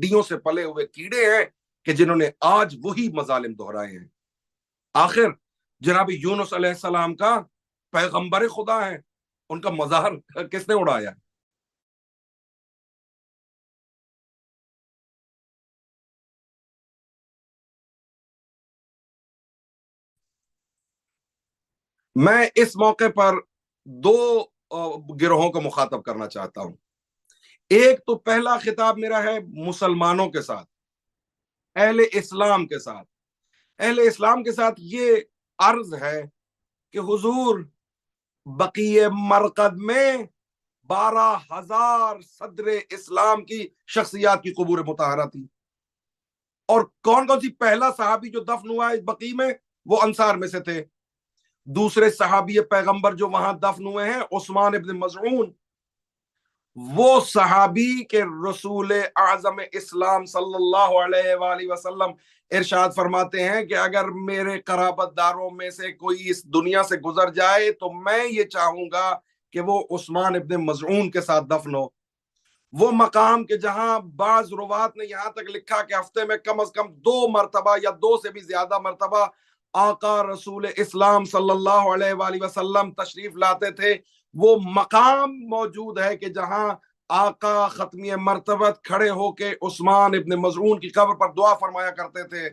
ہڈیوں سے پلے ہوئے کیڑے ہیں کہ جنہوں نے آج وہی مظالم دہرائے ہیں۔ آخر جناب یونس علیہ السلام کا پیغمبر خدا ہے، ان کا مزار کس نے اڑایا؟ میں اس موقع پر دو گروہوں کو مخاطب کرنا چاہتا ہوں۔ ایک تو پہلا خطاب میرا ہے مسلمانوں کے ساتھ، اہل اسلام کے ساتھ۔ اہل اسلام کے ساتھ یہ عرض ہے کہ حضور بقی مرقد میں 12,000 صدر اسلام کی شخصیات کی قبور مطہرہ تھی، اور کون کون سی؟ پہلا صحابی جو دفن ہوا ہے بقی میں وہ انصار میں سے تھے، دوسرے صحابی پیغمبر جو وہاں دفن ہوئے ہیں عثمان ابن مظعون، وہ صحابی کے رسول اعظم اسلام صلی اللہ علیہ وآلہ وسلم ارشاد فرماتے ہیں کہ اگر میرے قرابت داروں میں سے کوئی اس دنیا سے گزر جائے تو میں یہ چاہوں گا کہ وہ عثمان ابن مظعون کے ساتھ دفن ہو۔ وہ مقام کہ جہاں بعض روات نے یہاں تک لکھا کہ ہفتے میں کم از کم 2 مرتبہ یا 2 سے بھی زیادہ مرتبہ آقا رسول اسلام صلی اللہ علیہ وآلہ وسلم تشریف لاتے تھے، وہ مقام موجود ہے کہ جہاں آقا ختمی مرتبت کھڑے ہو کے عثمان ابن مظعون کی قبر پر دعا فرمایا کرتے تھے۔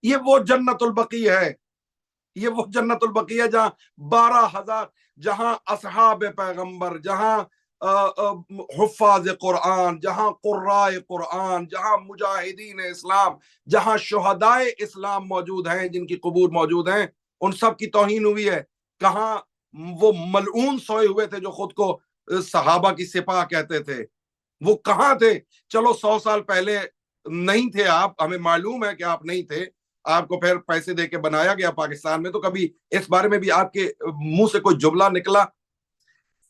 یہ وہ جنت البقیع ہے، یہ وہ جنت البقیع ہے جہاں 12,000، جہاں اصحاب پیغمبر، جہاں حفاظ قرآن، جہاں قرائے قرآن، جہاں مجاہدین اسلام، جہاں شہدائے اسلام موجود ہیں، جن کی قبور موجود ہیں، ان سب کی توہین ہوئی ہے۔ کہاں وہ ملعون سوئے ہوئے تھے جو خود کو صحابہ کی سپاہ کہتے تھے، وہ کہاں تھے؟ چلو 100 سال پہلے نہیں تھے آپ، ہمیں معلوم ہے کہ آپ نہیں تھے، آپ کو پھر پیسے دے کے بنایا گیا پاکستان میں، تو کبھی اس بارے میں بھی آپ کے منہ سے کوئی جملہ نکلا؟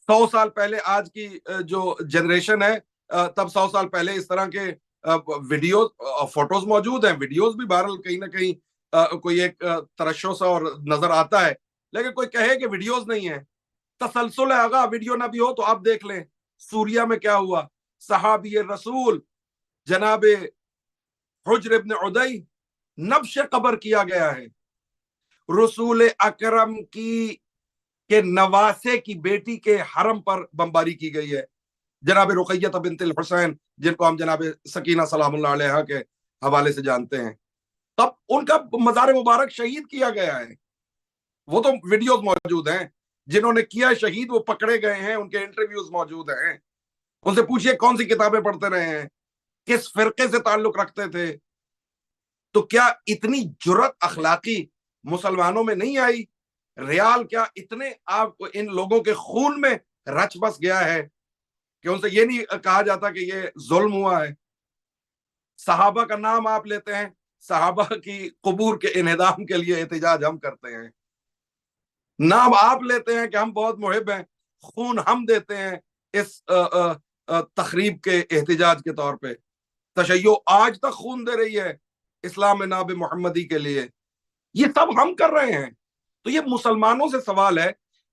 100 سال پہلے آج کی جو جنریشن ہے، تب 100 سال پہلے اس طرح کے ویڈیوز فوٹوز موجود ہیں، ویڈیوز بھی بہرحال کہیں نہ کہیں کوئی ایک ترشح سا اور نظر آتا ہے، لیکن کوئی کہے کہ ویڈیوز نہیں ہیں۔ تسلسل ہے آگا، ویڈیو نہ بھی ہو تو آپ دیکھ لیں سوریا میں کیا ہوا۔ صحابی رسول جناب حجر ابن عدی نبش قبر کیا گیا ہے، رسول اکرم کی کے نواسے کی بیٹی کے حرم پر بمباری کی گئی ہے، جناب رقیہ بنت الحسین، جن کو ہم جناب سکینہ سلام اللہ علیہا کے حوالے سے جانتے ہیں، تب ان کا مزار مبارک شہید کیا گیا ہے۔ وہ تو ویڈیوز موجود ہیں، جنہوں نے کیا شہید وہ پکڑے گئے ہیں، ان کے انٹرویوز موجود ہیں، ان سے پوچھئے کون سی کتابیں پڑھتے رہے ہیں، کس فرقے سے تعلق رکھتے تھے۔ تو کیا اتنی جرت اخلاقی مسلمانوں میں نہیں آئی؟ ریال کیا اتنے آپ کو ان لوگوں کے خون میں رچ بس گیا ہے کہ ان سے یہ نہیں کہا جاتا کہ یہ ظلم ہوا ہے؟ صحابہ کا نام آپ لیتے ہیں، صحابہ کی قبور کے انہدام کے لیے احتجاج ہم کرتے ہیں، نام آپ لیتے ہیں کہ ہم بہت محب ہیں، خون ہم دیتے ہیں اس تخریب کے احتجاج کے طور پہ۔ تشیع آج تک خون دے رہی ہے اسلام ناب محمدی کے لیے، یہ سب ہم کر رہے ہیں۔ تو یہ مسلمانوں سے سوال ہے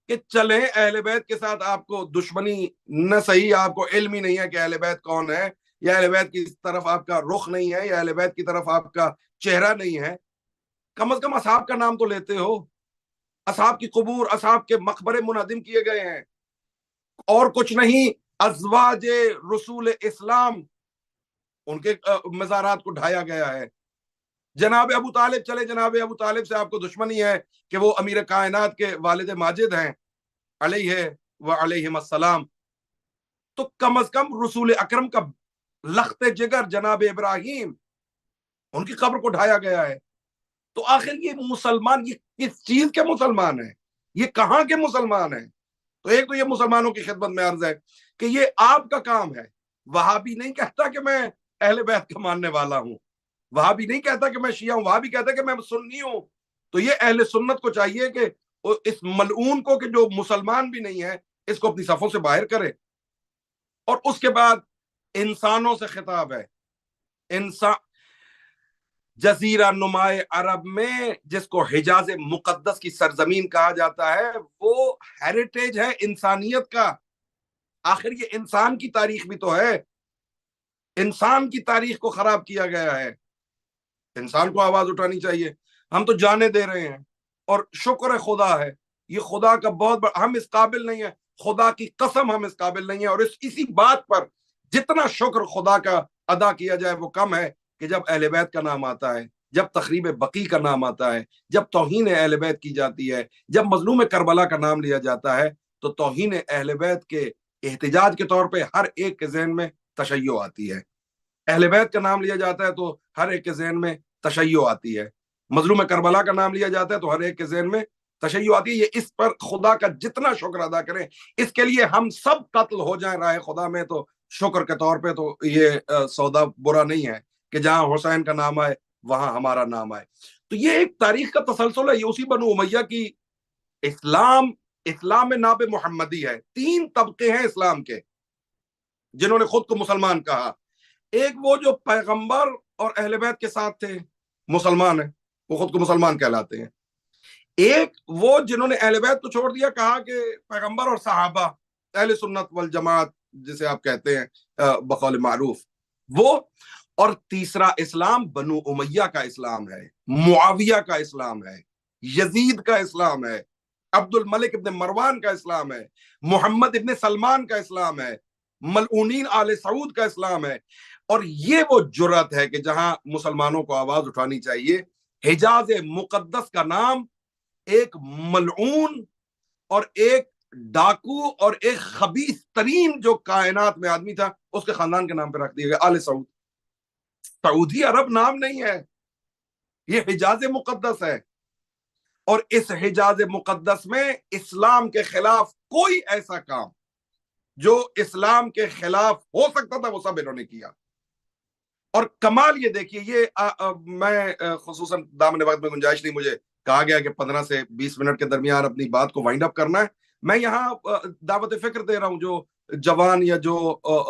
کہ چلیں اہل بیت کے ساتھ آپ کو دشمنی نہ صحیح، آپ کو علم ہی نہیں ہے کہ اہل بیت کون ہے، یا اہل بیت کی طرف آپ کا رخ نہیں ہے، یا اہل بیت کی طرف آپ کا چہرہ نہیں ہے، کم از کم اصحاب کا نام تو لیتے ہو۔ اصحاب کی قبور، اصحاب کے مقبرے منہدم کیے گئے ہیں، اور کچھ نہیں، ازواج رسول اسلام ان کے مزارات کو ڈھایا گیا ہے۔ جناب ابو طالب، چلے جناب ابو طالب سے آپ کو دشمنی ہے کہ وہ امیر کائنات کے والد ماجد ہیں علیہ وعلیہم السلام، تو کم از کم رسول اکرم کا لخت جگر جناب ابراہیم، ان کی قبر کو ڈھایا گیا ہے۔ تو آخر یہ مسلمان، یہ کس چیز کے مسلمان ہیں، یہ کہاں کے مسلمان ہیں؟ تو ایک تو یہ مسلمانوں کی خدمت میں عرض ہے کہ یہ آپ کا کام ہے۔ وہابی نہیں کہتا کہ میں اہل بیت کا ماننے والا ہوں، وہابی نہیں کہتا کہ میں شیعہ ہوں، وہابی کہتا کہ میں سنی ہوں۔ تو یہ اہل سنت کو چاہیے کہ اس ملعون کو، کہ جو مسلمان بھی نہیں ہے، اس کو اپنی صفوں سے باہر کرے۔ اور اس کے بعد انسانوں سے خطاب ہے۔ انسان جزیرہ نمائے عرب میں جس کو حجاز مقدس کی سرزمین کہا جاتا ہے، وہ ہیریٹیج ہے انسانیت کا۔ آخر یہ انسان کی تاریخ بھی تو ہے۔ انسان کی تاریخ کو خراب کیا گیا ہے. انسان کو آواز اٹھانی چاہیے. ہم تو جانے دے رہے ہیں اور شکر ہے خدا ہے, یہ خدا کا بہت بڑا, ہم اس قابل نہیں ہیں, خدا کی قسم ہم اس قابل نہیں ہیں. اور اسی بات پر جتنا شکر خدا کا ادا کیا جائے وہ کم ہے کہ جب اہل بیت کا نام آتا ہے, جب تخریب بقی کا نام آتا ہے, جب توہین اہل بیت کی جاتی ہے, جب مظلوم کربلا کا نام لیا جاتا ہے, تو توہین اہل بیت کے احتجاج کے طور پہ ہر ایک کے ذہن میں تشیع آتی ہے. اہل بیت کا نام لیا جاتا ہے تو ہر ایک کے ذہن میں تشیع آتی ہے. مظلوم کربلا کا نام لیا جاتا ہے تو ہر ایک کے ذہن میں تشیع آتی ہے. یہ اس پر خدا کا جتنا شکر ادا کریں, اس کے لیے ہم سب قتل ہو جائیں راہ خدا میں, تو شکر کے طور پہ تو یہ سودا برا نہیں ہے کہ جہاں حسین کا نام آئے وہاں ہمارا نام آئے. تو یہ ایک تاریخ کا تسلسل ہے. یہ اسی بنو امیہ کی اسلام میں ناب محمدی ہے. 3 طبقے ہیں اسلام کے جنہوں نے خود کو مسلمان کہا. ایک وہ جو پیغمبر اور اہل بیت کے ساتھ تھے, مسلمان ہیں, وہ خود کو مسلمان کہلاتے ہیں. ایک وہ جنہوں نے اہل بیت کو چھوڑ دیا, کہا کہ پیغمبر اور صحابہ, اہل سنت والجماعت جسے آپ کہتے ہیں بقول معروف, وہ. اور تیسرا اسلام بنو امیہ کا اسلام ہے, معاویہ کا اسلام ہے, یزید کا اسلام ہے, عبد الملک ابن مروان کا اسلام ہے, محمد ابن سلمان کا اسلام ہے, ملعونین آل سعود کا اسلام ہے. اور یہ وہ جرأت ہے کہ جہاں مسلمانوں کو آواز اٹھانی چاہیے. حجاز مقدس کا نام ایک ملعون اور ایک ڈاکو اور ایک خبیث ترین جو کائنات میں آدمی تھا, اس کے خاندان کے نام پہ رکھ دیا گیا, آل سعود. سعودی عرب نام نہیں ہے, یہ حجاز مقدس ہے. اور اس حجاز مقدس میں اسلام کے خلاف کوئی ایسا کام جو اسلام کے خلاف ہو سکتا تھا وہ سب انہوں نے کیا. اور کمال یہ دیکھیے, یہ میں خصوصاً دامن وقت میں گنجائش نہیں, مجھے کہا گیا کہ 15 سے 20 منٹ کے درمیان اپنی بات کو وائنڈ اپ کرنا ہے. میں یہاں دعوت فکر دے رہا ہوں جو جوان یا جو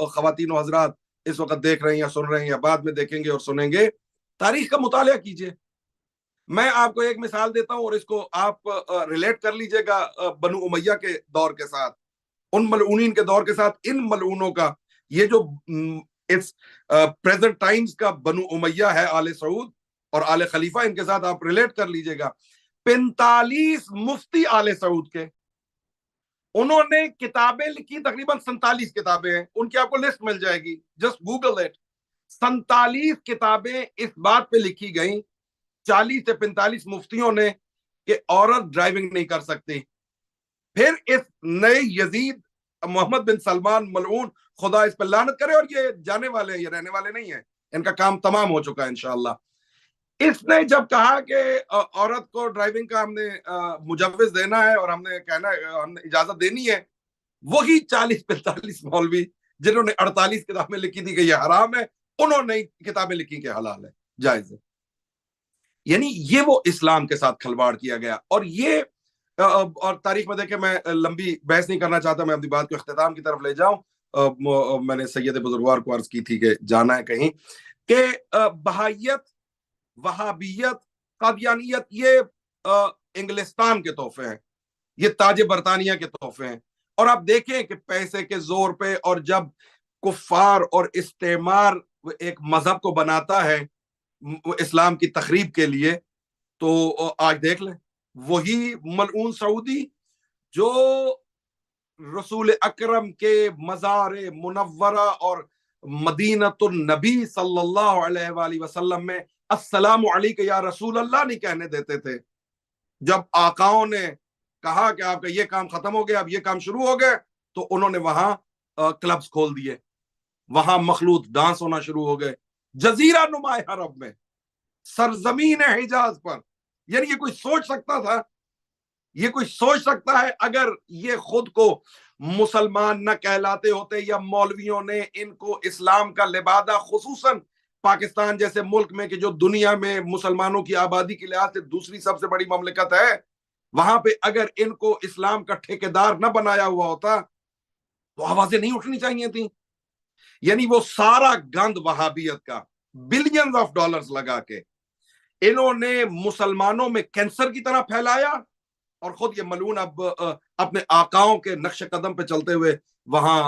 خواتین و حضرات اس وقت دیکھ رہے ہیں یا سن رہے ہیں یا بعد میں دیکھیں گے اور سنیں گے, تاریخ کا مطالعہ کیجئے. میں آپ کو ایک مثال دیتا ہوں اور اس کو آپ ریلیٹ کر لیجئے گا بنو امیہ کے دور کے ساتھ, ان ملعونین کے دور کے ساتھ. ان ملعونوں کا یہ جو پریزنٹ ٹائمز کا بنو امیہ ہے, آل سعود اور آل خلیفہ, ان کے ساتھ آپ ریلیٹ کر لیجئے گا. 45 مفتی آل سعود کے, انہوں نے کتابیں لکھی, تقریباً 47 کتابیں ہیں, ان کی آپ کو لسٹ مل جائے گی, جسٹ گوگل اٹ. 47 کتابیں اس بات پہ لکھی گئیں 40 سے 45 مفتیوں نے کہ عورت ڈرائیونگ نہیں کر سکتی. پھر اس نئے یزید محمد بن سلمان ملعون, خدا اس پہ لعنت کرے, اور یہ جانے والے ہیں, یہ رہنے والے نہیں ہیں, ان کا کام تمام ہو چکا ہے انشاءاللہ. اس نے جب کہا کہ عورت کو ڈرائیونگ کا ہم نے مجوز دینا ہے اور ہم نے کہنا ہے, ہم نے اجازت دینی ہے, وہی 40-45 مولوی جنہوں نے 48 کتابیں لکھی تھی کہ یہ حرام ہے, انہوں نے کتابیں لکھی کہ حلال ہے, جائز ہے. یعنی یہ وہ اسلام کے ساتھ کھلواڑ کیا گیا. اور یہ اور تاریخ میں دیکھیں, میں لمبی بحث نہیں کرنا چاہتا, میں اپنی بات کو اختتام کی طرف لے جاؤں. میں نے سید بزرگوار کو عرض کی تھی کہ جانا ہے کہیں, کہ بہائیت, وہابیت, قادیانیت یہ انگلستان کے تحفے ہیں, یہ تاج برطانیہ کے تحفے ہیں. اور آپ دیکھیں کہ پیسے کے زور پہ, اور جب کفار اور استعمار ایک مذہب کو بناتا ہے اسلام کی تخریب کے لیے, تو آج دیکھ لیں وہی ملعون سعودی جو رسول اکرم کے مزار منورہ اور مدینۃ النبی صلی اللہ علیہ وآلہ وسلم میں السلام علیک یا رسول اللہ نہیں کہنے دیتے تھے. جب آقاؤں نے کہا کہ آپ کا یہ کام ختم ہو گیا, اب یہ کام شروع ہو گئے, تو انہوں نے وہاں کلبز کھول دیے, وہاں مخلوط ڈانس ہونا شروع ہو گئے, جزیرہ نما عرب میں, سرزمین حجاز پر. یعنی یہ کوئی سوچ سکتا تھا, یہ کوئی سوچ سکتا ہے اگر یہ خود کو مسلمان نہ کہلاتے ہوتے, یا مولویوں نے ان کو اسلام کا لبادہ, خصوصاً پاکستان جیسے ملک میں کہ جو دنیا میں مسلمانوں کی آبادی کے لحاظ سے دوسری سب سے بڑی مملکت ہے, وہاں پہ اگر ان کو اسلام کا ٹھیکیدار نہ بنایا ہوا ہوتا تو آوازیں نہیں اٹھنی چاہیے تھیں. یعنی وہ سارا گند وہابیت کا بلینز آف ڈالرز لگا کے انہوں نے مسلمانوں میں کینسر کی طرح پھیلایا, اور خود یہ ملعون اب اپنے آقاؤں کے نقش قدم پہ چلتے ہوئے وہاں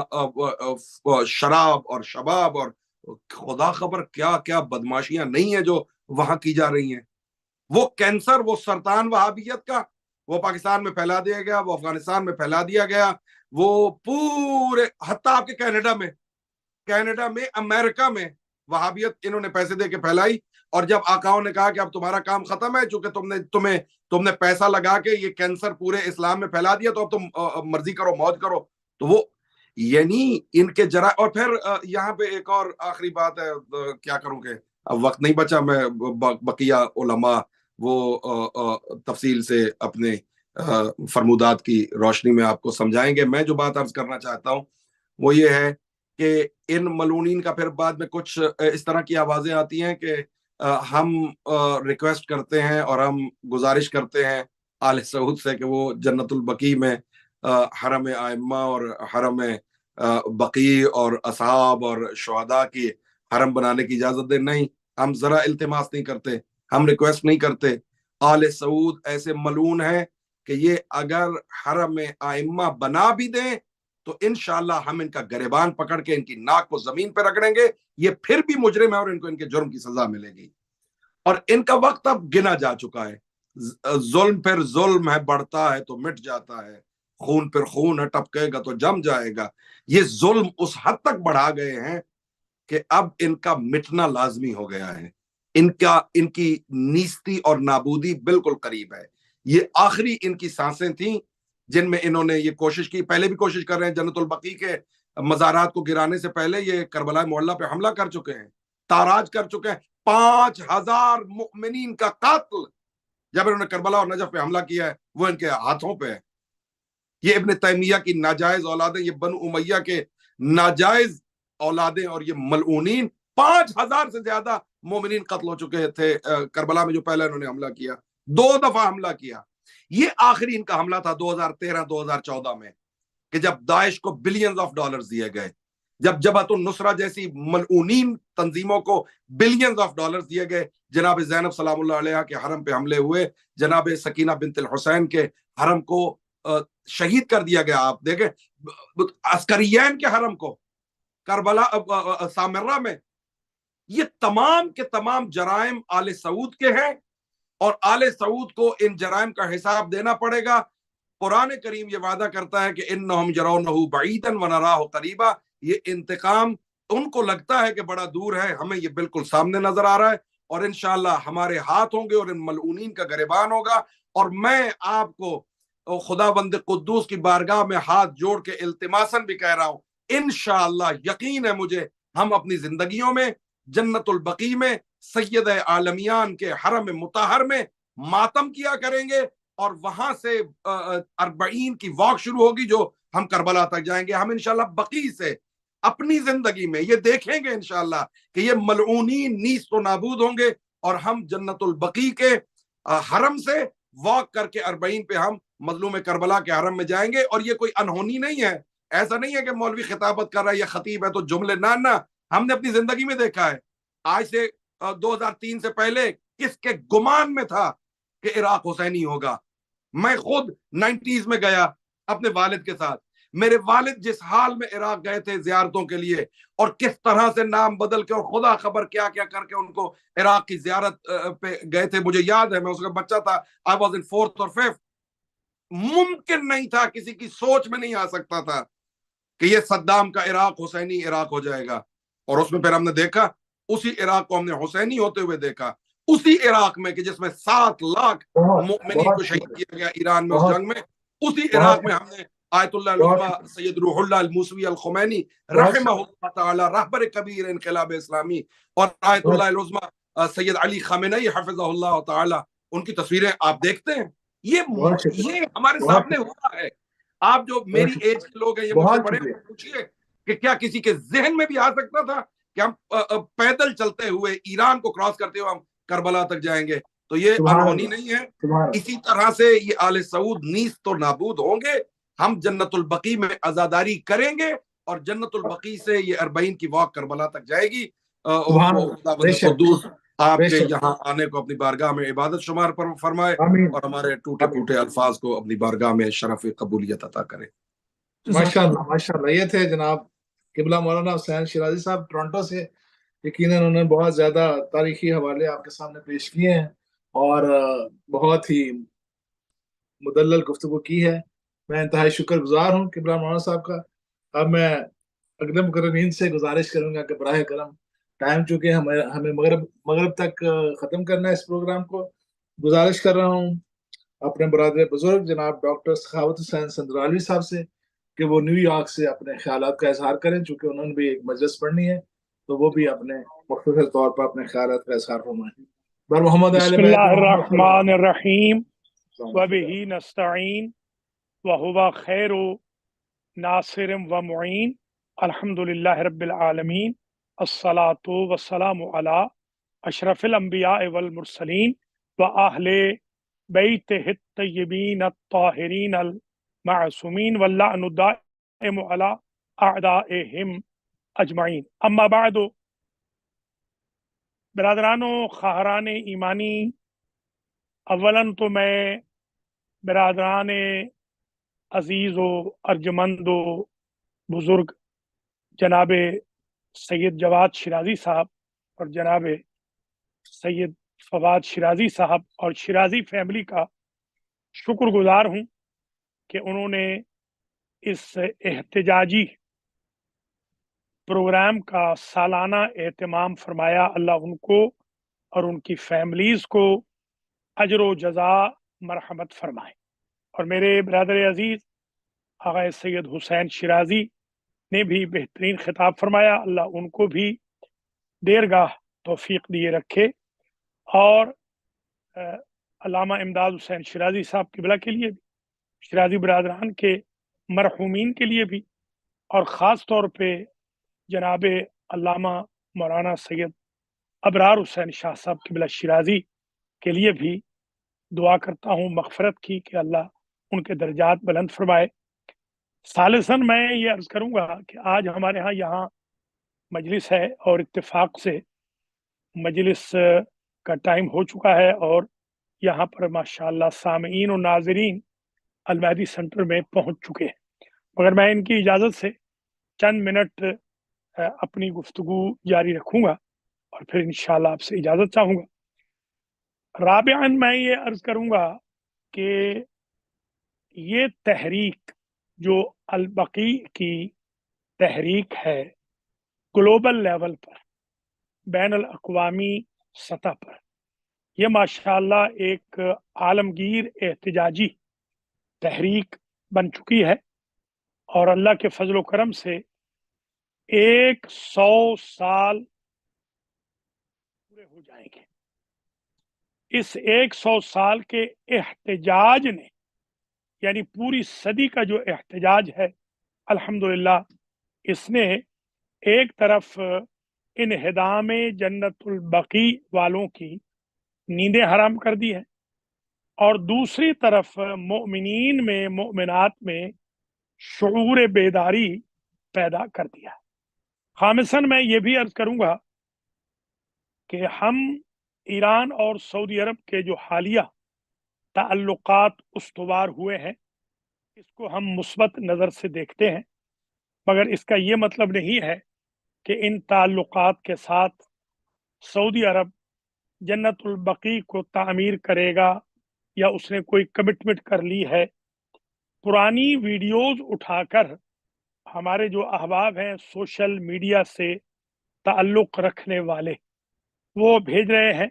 شراب اور شباب اور خدا خبر کیا کیا بدماشیاں نہیں ہیں جو وہاں کی جا رہی ہیں. وہ کینسر، وہ سرطان وہابیت کا، وہ پاکستان میں پھیلا دیا گیا، وہ افغانستان میں پھیلا دیا گیا، وہ پورے حتیٰ آپ کے کینیڈا میں امریکہ میں وہابیت انہوں نے پیسے دے کے پھیلائی. اور جب آقاؤں نے کہا کہ اب تمہارا کام ختم ہے، چونکہ تم نے پیسہ لگا کے یہ کینسر پورے اسلام میں پھیلا دیا، تو اب تم مرضی کرو، موج کرو. تو وہ یعنی ان کے اور پھر یہاں پہ ایک اور آخری بات ہے، کیا کروں کہ اب وقت نہیں بچا، میں بقیہ علماء وہ تفصیل سے اپنے فرمودات کی روشنی میں آپ کو سمجھائیں گے. میں جو بات عرض کرنا چاہتا ہوں وہ یہ ہے کہ ان ملعونین کا پھر بعد میں کچھ اس طرح کی آوازیں آتی ہیں کہ ہم ریکویسٹ کرتے ہیں اور ہم گزارش کرتے ہیں آل سعود سے کہ وہ جنت البقیع میں حرم ائمہ اور حرم بقیع اور اصحاب اور شہداء کی حرم بنانے کی اجازت دیں. نہیں، ہم ذرا التماس نہیں کرتے، ہم ریکویسٹ نہیں کرتے. آل سعود ایسے ملعون ہیں کہ یہ اگر حرم ائمہ بنا بھی دیں تو انشاءاللہ ہم ان کا گریبان پکڑ کے ان کی ناک کو زمین پہ رگڑیں گے. یہ پھر بھی مجرم ہے اور ان کو ان کے جرم کی سزا ملے گی. اور ان کا وقت اب گنا جا چکا ہے. ظلم پھر ظلم ہے، بڑھتا ہے تو مٹ جاتا ہے، خون پھر خون ہے، ٹپکے گا تو جم جائے گا. یہ ظلم اس حد تک بڑھا گئے ہیں کہ اب ان کا مٹنا لازمی ہو گیا ہے. ان کی نیستی اور نابودی بالکل قریب ہے. یہ آخری ان کی سانسیں تھیں جن میں انہوں نے یہ کوشش کی. پہلے بھی کوشش کر رہے ہیں، جنت البقیع کے مزارات کو گرانے سے پہلے یہ کربلا معلیٰ پہ حملہ کر چکے ہیں، تاراج کر چکے ہیں. 5000 مؤمنین کا قتل جب انہوں نے کربلا اور نجف پہ حملہ کیا ہے وہ ان کے ہاتھوں پہ ہے. یہ ابن تیمیہ کی ناجائز اولادیں، یہ بنو امیہ کے ناجائز اولادیں اور یہ ملعونین، 5000 سے زیادہ مومنین قتل ہو چکے تھے کربلا میں جو پہلے انہوں نے حملہ کیا. 2 دفعہ حملہ کیا. یہ آخری ان کا حملہ تھا 2013-2014 میں کہ جب داعش کو بلینز آف ڈالرز دیے گئے، جب جبہت النصرہ جیسی ملعونین تنظیموں کو بلینز آف ڈالرز دیے گئے. جناب زینب سلام اللہ علیہ کے حرم پہ حملے ہوئے، جناب سکینہ بنت الحسین کے حرم کو شہید کر دیا گیا. آپ دیکھیں عسکریین کے حرم کو کربلا سامرہ میں. یہ تمام کے تمام جرائم آل سعود کے ہیں اور آل سعود کو ان جرائم کا حساب دینا پڑے گا. قرآن کریم یہ وعدہ کرتا ہے کہ انہم یرونہ بعیدا ونراہ قریبا. یہ انتقام ان کو لگتا ہے کہ بڑا دور ہے، ہمیں یہ بالکل سامنے نظر آ رہا ہے اور انشاءاللہ ہمارے ہاتھ ہوں گے اور ان ملعونین کا گریبان ہوگا. اور میں آپ کو خدا بند قدوس کی بارگاہ میں ہاتھ جوڑ کے التماساً بھی کہہ رہا ہوں، انشاءاللہ یقین ہے مجھے، ہم اپنی زندگیوں میں جنت البقیع میں سید عالمیان کے حرم مطہر میں ماتم کیا کریں گے اور وہاں سے 40 کی واک شروع ہوگی جو ہم کربلا تک جائیں گے. ہم انشاءاللہ بقیع سے اپنی زندگی میں یہ دیکھیں گے انشاءاللہ کہ یہ ملعونین نیست و نابود ہوں گے اور ہم جنت البقیع کے حرم سے واک کر کے 40 پہ ہم مظلوم کربلا کے حرم میں جائیں گے. اور یہ کوئی انہونی نہیں ہے، ایسا نہیں ہے کہ مولوی خطابت کر رہا ہے یا خطیب ہے تو جملے نہ ہم نے اپنی زندگی میں دیکھا ہے. آج سے 2003 سے پہلے کس کے گمان میں تھا کہ عراق حسینی ہوگا؟ میں خود 90s میں گیا اپنے والد کے ساتھ. میرے والد جس حال میں عراق گئے تھے زیارتوں کے لیے اور کس طرح سے نام بدل کے اور خدا خبر کیا کیا کر کے ان کو عراق کی زیارت پہ گئے تھے. مجھے یاد ہے، میں اس کا بچہ تھا، I was in 4th or 5th. ممکن نہیں تھا، کسی کی سوچ میں نہیں آ سکتا تھا کہ یہ صدام کا عراق حسینی عراق ہو جائے گا. اور اس میں پھر ہم نے دیکھا، اسی عراق کو ہم نے حسینی ہوتے ہوئے دیکھا، اسی عراق میں کہ جس میں 7 لاکھ مؤمنین کو شہید کیا گیا ایران میں اس جنگ میں. اسی عراق میں ہم نے آیت اللہ العظمیٰ سید روح اللہ الموسوی الخمینی رحمہ اللہ تعالی رہبر کبیر انقلاب اسلامی اور آیت اللہ العظمیٰ سید علی خامنئی حفظہ اللہ تعالی، ان کی تصویریں آپ دیکھتے ہیں. یہ ہمارے سامنے ہو رہا ہے. آپ جو میری ایج کے لوگ ہیں یہ مجھ سے بڑے پوچھئے کہ کیا کسی کے ذہن میں بھی آ سکتا تھا کہ ہم پیدل چلتے ہوئے ایران کو کراس کرتے ہوئے ہم کربلا تک جائیں گے؟ تو یہ انہونی نہیں ہے. اسی طرح سے یہ آل سعود نیست تو نابود ہوں گے. ہم جنت البقیع میں عزاداری کریں گے اور جنت البقیع سے یہ 40 کی واک کربلا تک جائے گی. قدوس آپ کے یہاں آنے کو اپنی بارگاہ میں عبادت شمار پر فرمائے اور ہمارے ٹوٹے پھوٹے الفاظ کو اپنی بارگاہ میں شرف قبولیت عطا کرے. ماشاءاللہ ماشاءاللہ. یہ تھے جناب قبلہ مولانا حسین شیرازی صاحب ٹورنٹو سے. یقیناً انہوں نے بہت زیادہ تاریخی حوالے آپ کے سامنے پیش کیے ہیں اور بہت ہی مدلل گفتگو کی ہے. میں انتہائی شکر گزار ہوں قبلہ مولانا صاحب کا. اب میں اگلے مقررین سے گزارش کروں گا کہ براہ کرم ٹائم چونکہ ہمیں مغرب تک ختم کرنا ہے اس پروگرام کو. گزارش کر رہا ہوں اپنے برادر بزرگ جناب ڈاکٹر سخاوت حسین سندرالوی صاحب سے کہ وہ نیو یارک سے اپنے خیالات کا اظہار کریں، چونکہ انہوں نے بھی ایک مجلس پڑھنی ہے تو وہ بھی اپنے مختصر طور پر اپنے خیالات کا اظہار فرمائیں. بر محمد اہل بسم بیت اللہ محمد صلی اللہ الرحمن الرحیم علیہ وبہ نستعین وہو خیر ناصر و معین الحمد للہ رب العالمین الصلاۃ والسلام علی اشرف الانبیاء والمرسلین واہل بیتہ الطیبین الطاہرین المعصومین واللعن الدائم علی اعدائہم اجمعین. اما بعد، برادران و خواہران ایمانی، اولاً تو میں برادران عزیز و ارجمند و بزرگ جناب سید جواد شیرازی صاحب اور جناب سید فواد شیرازی صاحب اور شیرازی فیملی کا شکر گزار ہوں کہ انہوں نے اس احتجاجی پروگرام کا سالانہ اہتمام فرمایا. اللہ ان کو اور ان کی فیملیز کو اجر و جزا مرحمت فرمائے. اور میرے برادر عزیز آقا سید حسین شیرازی نے بھی بہترین خطاب فرمایا. اللہ ان کو بھی دیرگاہ توفیق دیے رکھے، اور علامہ امداد حسین شیرازی صاحب قبلہ کے لیے بھی، شیرازی برادران کے مرحومین کے لیے بھی، اور خاص طور پہ جناب علامہ مولانا سید ابرار حسین شاہ صاحب قبلہ شیرازی کے لیے بھی دعا کرتا ہوں مغفرت کی کہ اللہ ان کے درجات بلند فرمائے. ثالثاً میں یہ عرض کروں گا کہ آج ہمارے یہاں مجلس ہے اور اتفاق سے مجلس کا ٹائم ہو چکا ہے، اور یہاں پر ماشاءاللہ سامعین و ناظرین المہدی سینٹر میں پہنچ چکے ہیں. مگر میں ان کی اجازت سے چند منٹ اپنی گفتگو جاری رکھوں گا اور پھر انشاءاللہ آپ سے اجازت چاہوں گا. رابعاً میں یہ عرض کروں گا کہ یہ تحریک جو البقی کی تحریک ہے، گلوبل لیول پر، بین الاقوامی سطح پر، یہ ماشاءاللہ ایک عالمگیر احتجاجی تحریک بن چکی ہے، اور اللہ کے فضل و کرم سے 100 سال پورے ہو جائیں گے. اس 100 سال کے احتجاج نے، یعنی پوری صدی کا جو احتجاج ہے، الحمدللہ اس نے ایک طرف انہدام جنت البقی والوں کی نیندیں حرام کر دی ہیں، اور دوسری طرف مؤمنین میں، مؤمنات میں شعور بیداری پیدا کر دیا. خامساً میں یہ بھی عرض کروں گا کہ ہم ایران اور سعودی عرب کے جو حالیہ تعلقات استوار ہوئے ہیں، اس کو ہم مثبت نظر سے دیکھتے ہیں، مگر اس کا یہ مطلب نہیں ہے کہ ان تعلقات کے ساتھ سعودی عرب جنت البقی کو تعمیر کرے گا یا اس نے کوئی کمٹمنٹ کر لی ہے. پرانی ویڈیوز اٹھا کر ہمارے جو احباب ہیں سوشل میڈیا سے تعلق رکھنے والے، وہ بھیج رہے ہیں.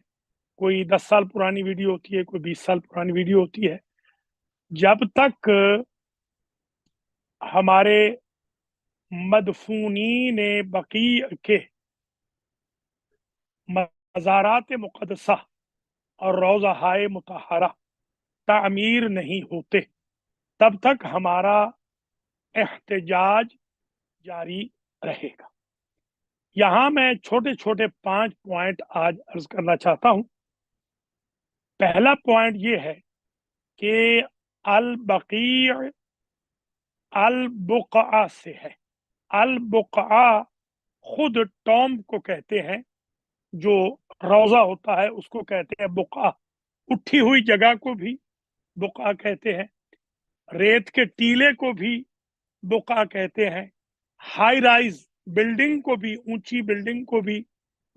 کوئی 10 سال پرانی ویڈیو ہوتی ہے، کوئی 20 سال پرانی ویڈیو ہوتی ہے. جب تک ہمارے مدفونین بقی کے مزارات مقدسہ اور روضہ مطہرہ تعمیر نہیں ہوتے، تب تک ہمارا احتجاج جاری رہے گا. یہاں میں چھوٹے چھوٹے 5 پوائنٹ آج عرض کرنا چاہتا ہوں. پہلا پوائنٹ یہ ہے کہ البقیع البقعہ سے ہے. البقعہ خود ٹوم کو کہتے ہیں، جو روضہ ہوتا ہے اس کو کہتے ہیں بقعہ. اٹھی ہوئی جگہ کو بھی بقعہ کہتے ہیں، ریت کے ٹیلے کو بھی بقعہ کہتے ہیں، ہائی رائز بلڈنگ کو بھی، اونچی بلڈنگ کو بھی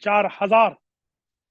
4000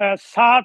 7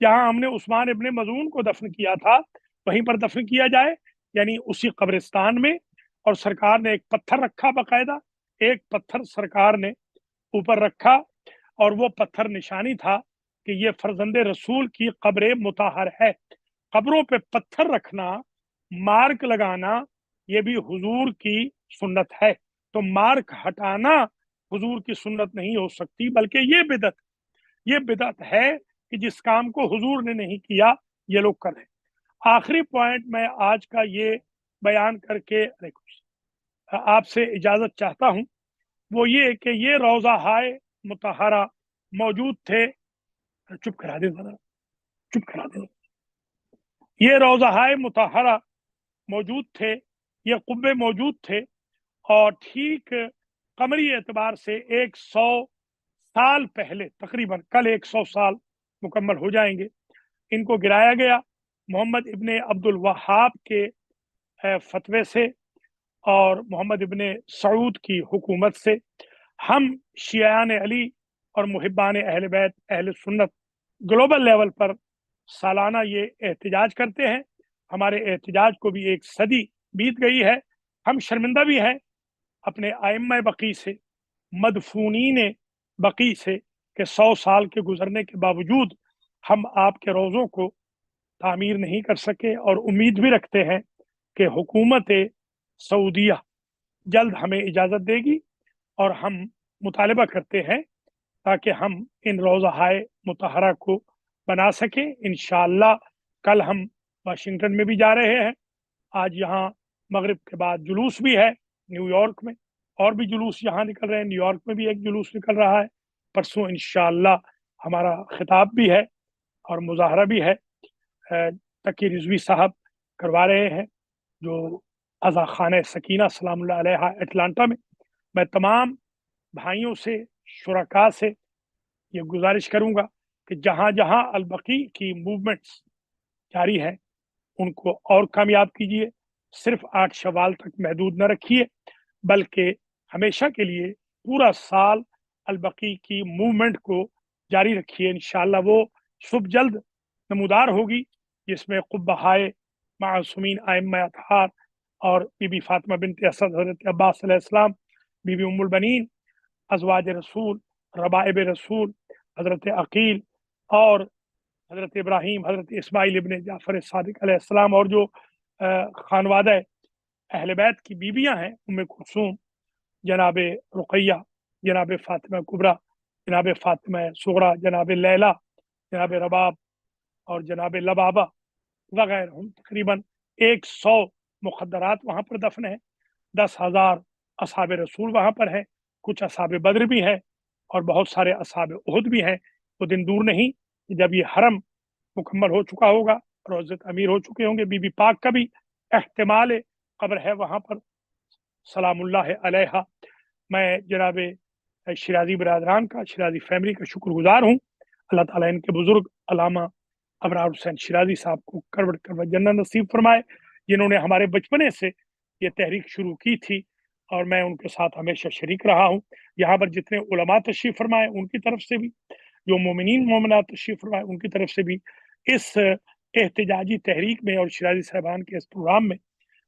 جہاں ہم نے عثمان ابن مظعون کو دفن کیا تھا وہیں پر دفن کیا جائے، یعنی اسی قبرستان میں۔ اور سرکار نے ایک پتھر رکھا، باقاعدہ ایک پتھر سرکار نے اوپر رکھا، اور وہ پتھر نشانی تھا کہ یہ فرزند رسول کی قبر مطہر ہے۔ قبروں پہ پتھر رکھنا، مارک لگانا، یہ بھی حضور کی سنت ہے۔ تو مارک ہٹانا حضور کی سنت نہیں ہو سکتی، بلکہ یہ بدعت ہے کہ جس کام کو حضور نے نہیں کیا یہ لوگ کریں۔ آخری پوائنٹ میں آج کا یہ بیان کر کے آپ سے اجازت چاہتا ہوں، وہ یہ کہ یہ روضہ ہائے مطہرہ موجود تھے، چپ کرا دیں، یہ روضہ ہائے مطہرہ موجود تھے، یہ قبے موجود تھے، اور ٹھیک قمری اعتبار سے 100 سال پہلے، تقریباً کل 100 سال مکمل ہو جائیں گے، ان کو گرایا گیا محمد ابن عبد الوہاب کے فتوے سے اور محمد ابن سعود کی حکومت سے۔ ہم شیعان علی اور محبان اہل بیت اہل سنت گلوبل لیول پر سالانہ یہ احتجاج کرتے ہیں۔ ہمارے احتجاج کو بھی 1 صدی بیت گئی ہے۔ ہم شرمندہ بھی ہیں اپنے ائمہ بقی سے، مدفونین بقی سے، کہ 100 سال کے گزرنے کے باوجود ہم آپ کے روضوں کو تعمیر نہیں کر سکے، اور امید بھی رکھتے ہیں کہ حکومت سعودیہ جلد ہمیں اجازت دے گی، اور ہم مطالبہ کرتے ہیں تاکہ ہم ان روضہ مطہرہ کو بنا سکیں۔ انشاءاللہ کل ہم واشنگٹن میں بھی جا رہے ہیں، آج یہاں مغرب کے بعد جلوس بھی ہے نیو یارک میں، اور بھی جلوس یہاں نکل رہے ہیں، نیو یارک میں بھی ایک جلوس نکل رہا ہے، پرسوں انشاءاللہ ہمارا خطاب بھی ہے اور مظاہرہ بھی ہے۔ تقی رضوی صاحب کروا رہے ہیں جو عزا خانہ سکینہ سلام اللہ علیہ اٹلانٹا میں۔ میں تمام بھائیوں سے، شرکاء سے یہ گزارش کروں گا کہ جہاں جہاں البقی کی موومنٹس جاری ہیں ان کو اور کامیاب کیجیے، صرف 8 شوال تک محدود نہ رکھیے، بلکہ ہمیشہ کے لیے پورا سال البقی کی موومنٹ کو جاری رکھیے۔ انشاءاللہ وہ صبح جلد نمودار ہوگی، جس میں قبہائے معصومین ائمہ اطہار اور بی بی فاطمہ بنت اسد، حضرت عباس علیہ السلام، بی بی ام البنین، ازواج رسول، ربائب رسول، حضرت عقیل اور حضرت ابراہیم، حضرت اسماعیل ابن جعفر صادق علیہ السلام، اور جو خانوادہ اہل بیت کی بیویاں ہیں، ام کلثوم، جناب رقیہ، جناب فاطمہ کبریٰ، جناب فاطمہ صغریٰ، جناب لیلا، جناب رباب اور جناب لبابہ وغیرہ، ہم تقریباً 100 مخدرات وہاں پر دفن ہیں، 10,000 اصحاب رسول وہاں پر ہیں، کچھ اصحاب بدر بھی ہیں، اور بہت سارے اصحاب احد بھی ہیں۔ وہ دن دور نہیں کہ جب یہ حرم مکمل ہو چکا ہوگا، روضۃ امیر ہو چکے ہوں گے، بی بی پاک کا بھی احتمال قبر ہے وہاں پر سلام اللہ علیہ۔ میں جناب شیرازی برادران کا، شیرازی فیملی کا شکر گزار ہوں۔ اللہ تعالیٰ ان کے بزرگ علامہ ابرار حسین شیرازی صاحب کو کروٹ کروٹ جنت نصیب فرمائے، جنہوں نے ہمارے بچپنے سے یہ تحریک شروع کی تھی، اور میں ان کے ساتھ ہمیشہ شریک رہا ہوں۔ یہاں پر جتنے علماء تشریف فرمائے ان کی طرف سے بھی، جو مومنین مومنات تشریف فرمائے ان کی طرف سے بھی، اس احتجاجی تحریک میں اور شیرازی صاحبان کے اس پروگرام میں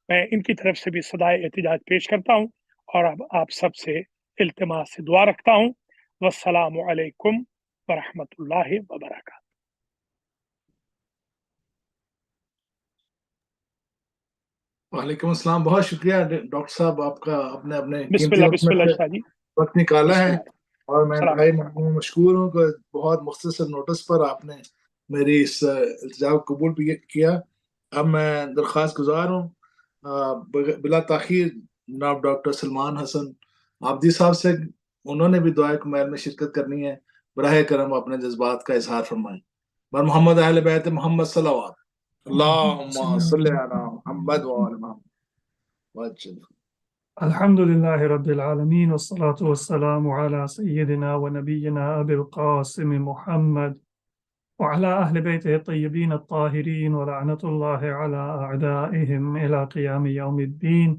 میں ان کی طرف سے بھی صدائے احتجاج پیش کرتا ہوں، اور اب آپ سب سے التماس سے دعا رکھتا ہوں۔ والسلام علیکم ورحمۃ اللہ وبرکاتہ۔ وعلیکم السلام، بہت شکریہ ڈاکٹر صاحب، آپ کا اپنے بسم قیمتی اللہ شاہ جی، وقت نکالا ہے، اور میں السلام انتہائی مشکور ہوں کہ بہت مختصر نوٹس پر آپ نے میری اس التجا کو قبول بھی کیا۔ اب میں درخواست گزار ہوں بلا تاخیر جناب ڈاکٹر سلمان حسن عابدی صاحب سے، انہوں نے بھی دعائے کمیل میں شرکت کرنی ہے، براہ کرم اپنے جذبات کا اظہار فرمائیں۔ بر محمد اہل بیت محمد صلوات اللہم صلی علی محمد وعلی محمد۔ الحمد لله رب العالمين، والصلاة والسلام على سيدنا ونبينا أبي القاسم محمد وعلى أهل بيته الطيبين الطاهرين، ولعنة الله على أعدائهم إلى قيام يوم الدين.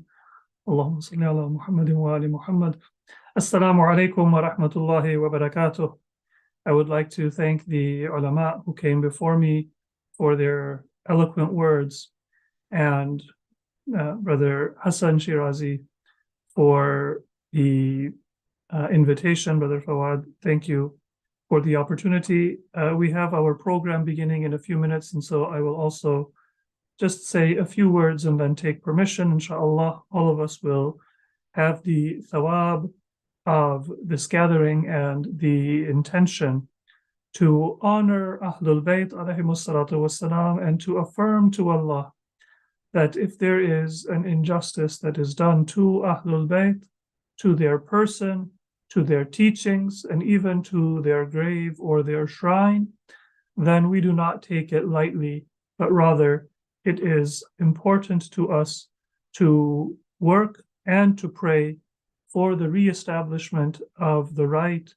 اللهم صل على محمد وآل محمد. السلام عليكم ورحمة الله وبركاته. I would like to thank the ulama who came before me for their eloquent words, and Brother Hassan Shirazi for the invitation. Brother Fawad, thank you for the opportunity. We have our program beginning in a few minutes, and so I will also just say a few words and then take permission. Inshallah, all of us will have the thawab of this gathering and the intention to honor Ahlul Bayt alayhimus salatu wassalam, and to affirm to Allah that if there is an injustice that is done to Ahlul Bayt, to their person, to their teachings, and even to their grave or their shrine, then we do not take it lightly, but rather it is important to us to work and to pray for the reestablishment of the right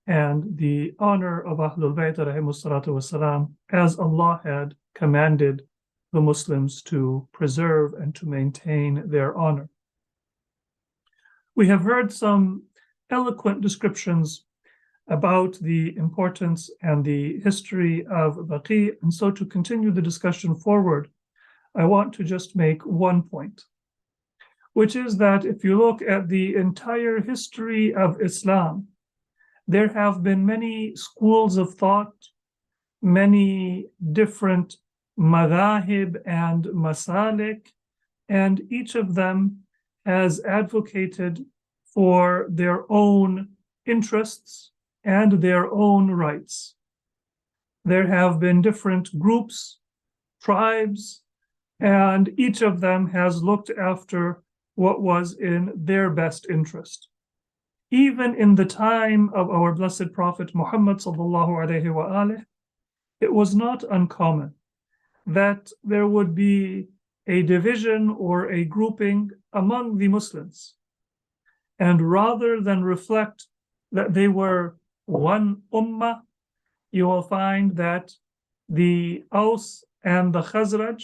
and the honor of Ahlul Bayt alayhimus salatu wassalam, as Allah had commanded the Muslims to preserve and to maintain their honor. We have heard some eloquent descriptions about the importance and the history of Baqi, and so to continue the discussion forward, I want to just make one point, which is that if you look at the entire history of Islam, there have been many schools of thought, many different madhahib and masalik, and each of them has advocated for their own interests and their own rights. There have been different groups, tribes, and each of them has looked after what was in their best interest. Even in the time of our blessed Prophet Muhammad sallallahu alaihi wasallam, it was not uncommon that there would be a division or a grouping among the Muslims. And rather than reflect that they were one ummah, you will find that the Aus and the Khazraj,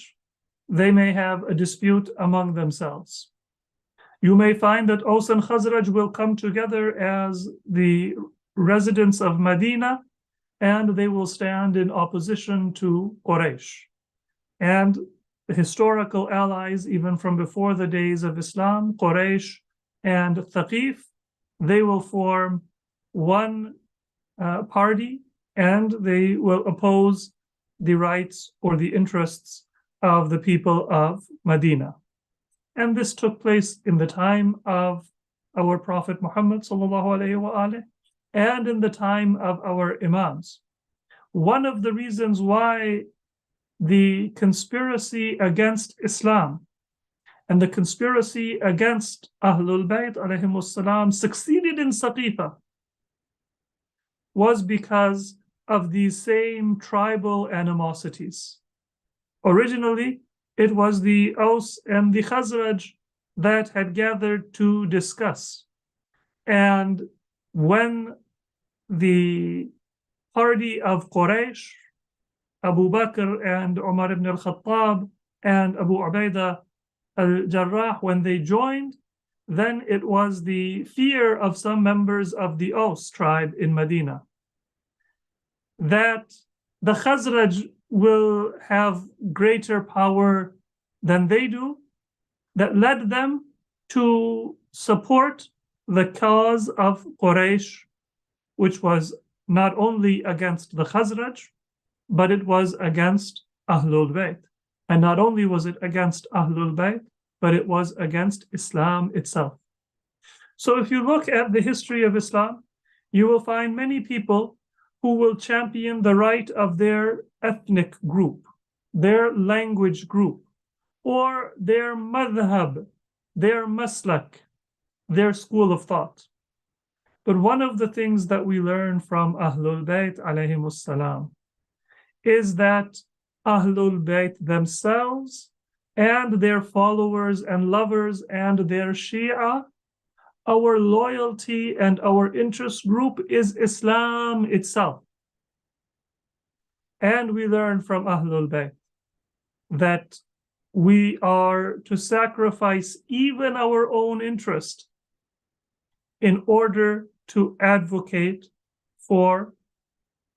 they may have a dispute among themselves. You may find that Aus and Khazraj will come together as the residents of Medina, and they will stand in opposition to Quraysh. And the historical allies, even from before the days of Islam, Quraysh and Thaqif, they will form one party, and they will oppose the rights or the interests of the people of Medina. And this took place in the time of our Prophet Muhammad sallallahu alaihi wasallam and in the time of our Imams. One of the reasons why the conspiracy against Islam and the conspiracy against Ahlul Bayt alayhimus salam succeeded in Saqifa was because of these same tribal animosities. Originally, it was the Aus and the Khazraj that had gathered to discuss. And when the party of Quraysh, Abu Bakr and Umar ibn al-Khattab and Abu Ubaidah al-Jarrah, when they joined, then it was the fear of some members of the Aus tribe in Medina that the Khazraj will have greater power than they do, that led them to support the cause of Quraysh, which was not only against the Khazraj, but it was against Ahlul Bayt. And not only was it against Ahlul Bayt, but it was against Islam itself. So if you look at the history of Islam, you will find many people who will champion the right of their ethnic group, their language group, or their madhab, their maslak, their school of thought. But one of the things that we learn from Ahlul Bayt alayhimus salam is that Ahlul Bayt themselves and their followers and lovers and their Shia, our loyalty and our interest group is Islam itself. And we learn from Ahlul Bayt that we are to sacrifice even our own interest in order to advocate for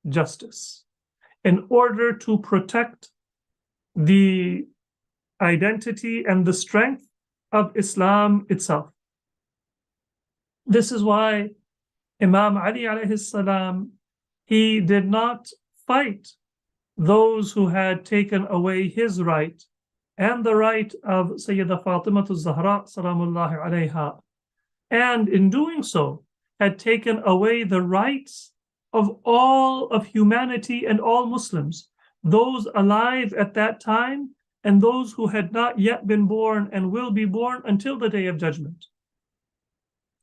justice, in order to protect the identity and the strength of Islam itself. This is why Imam Ali alayhi salam, he did not fight those who had taken away his right and the right of Sayyidah Fatima Zahra salamullahi alayha, and in doing so had taken away the rights of all of humanity and all Muslims, those alive at that time and those who had not yet been born and will be born until the Day of Judgment.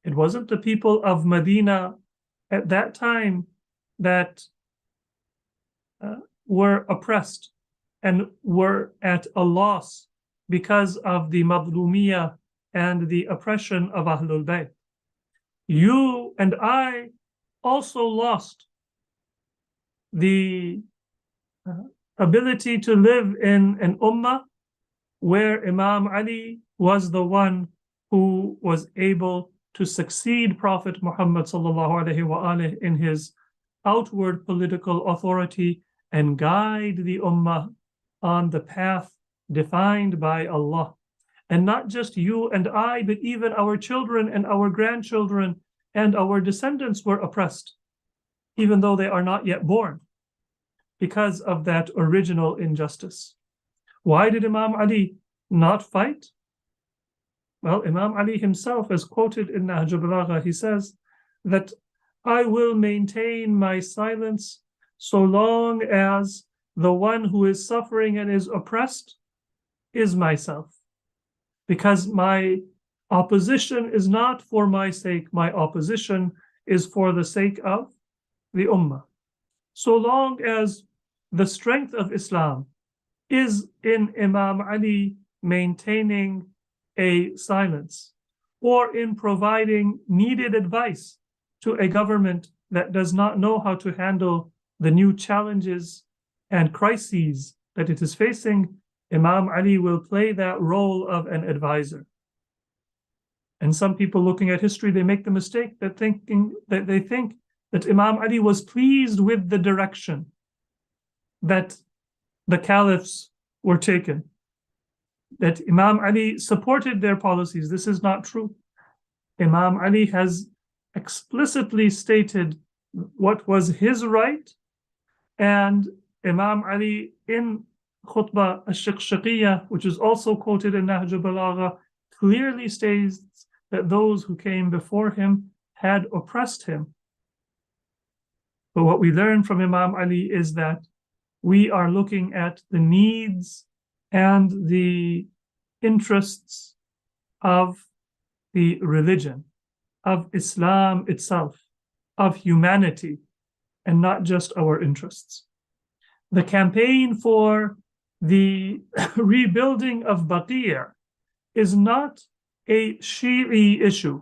It wasn't the people of Medina at that time that were oppressed and were at a loss because of the madlumiyah and the oppression of Ahlul Bayt. You and I also lost the ability to live in an ummah where Imam Ali was the one who was able to succeed Prophet Muhammad sallallahu alaihi wasallam in his outward political authority and guide the ummah on the path defined by Allah. And not just you and I, but even our children and our grandchildren and our descendants were oppressed, even though they are not yet born, because of that original injustice. Why did Imam Ali not fight? Well, Imam Ali himself, as quoted in Nahj al-Balagha, he says that I will maintain my silence so long as the one who is suffering and is oppressed is myself. Because my opposition is not for my sake, my opposition is for the sake of the ummah. So long as the strength of Islam is in Imam Ali maintaining a silence or in providing needed advice to a government that does not know how to handle the new challenges and crises that it is facing, Imam Ali will play that role of an advisor. And some people looking at history, they make the mistake that they think that Imam Ali was pleased with the direction that the caliphs were taken, that Imam Ali supported their policies. This is not true. Imam Ali has explicitly stated what was his right, and Imam Ali in Khutbah al-Shiqshaqiyah, which is also quoted in Nahj al-Balagha, clearly states that those who came before him had oppressed him. But what we learn from Imam Ali is that we are looking at the needs and the interests of the religion, of Islam itself, of humanity, and not just our interests. The campaign for the rebuilding of Baqi is not a Shi'i issue.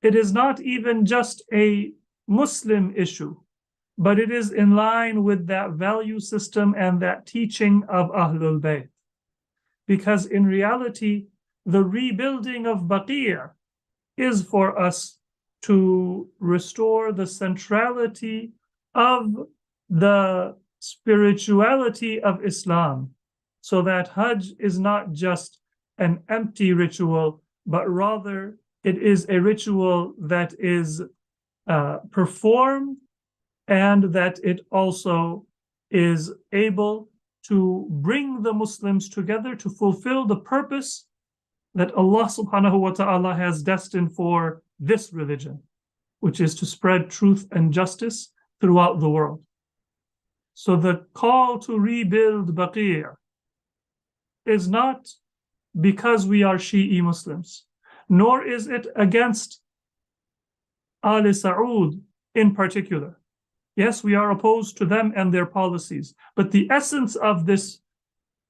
It is not even just a Muslim issue, but it is in line with that value system and that teaching of Ahlul Bayt. Because in reality, the rebuilding of Baqi is for us to restore the centrality of the spirituality of Islam, so that Hajj is not just an empty ritual, but rather it is a ritual that is performed and that it also is able to bring the Muslims together to fulfill the purpose that Allah subhanahu wa ta'ala has destined for this religion, which is to spread truth and justice throughout the world. So the call to rebuild Baqi is not because we are Shi'i Muslims, nor is it against Al Saud in particular. Yes, we are opposed to them and their policies, but the essence of this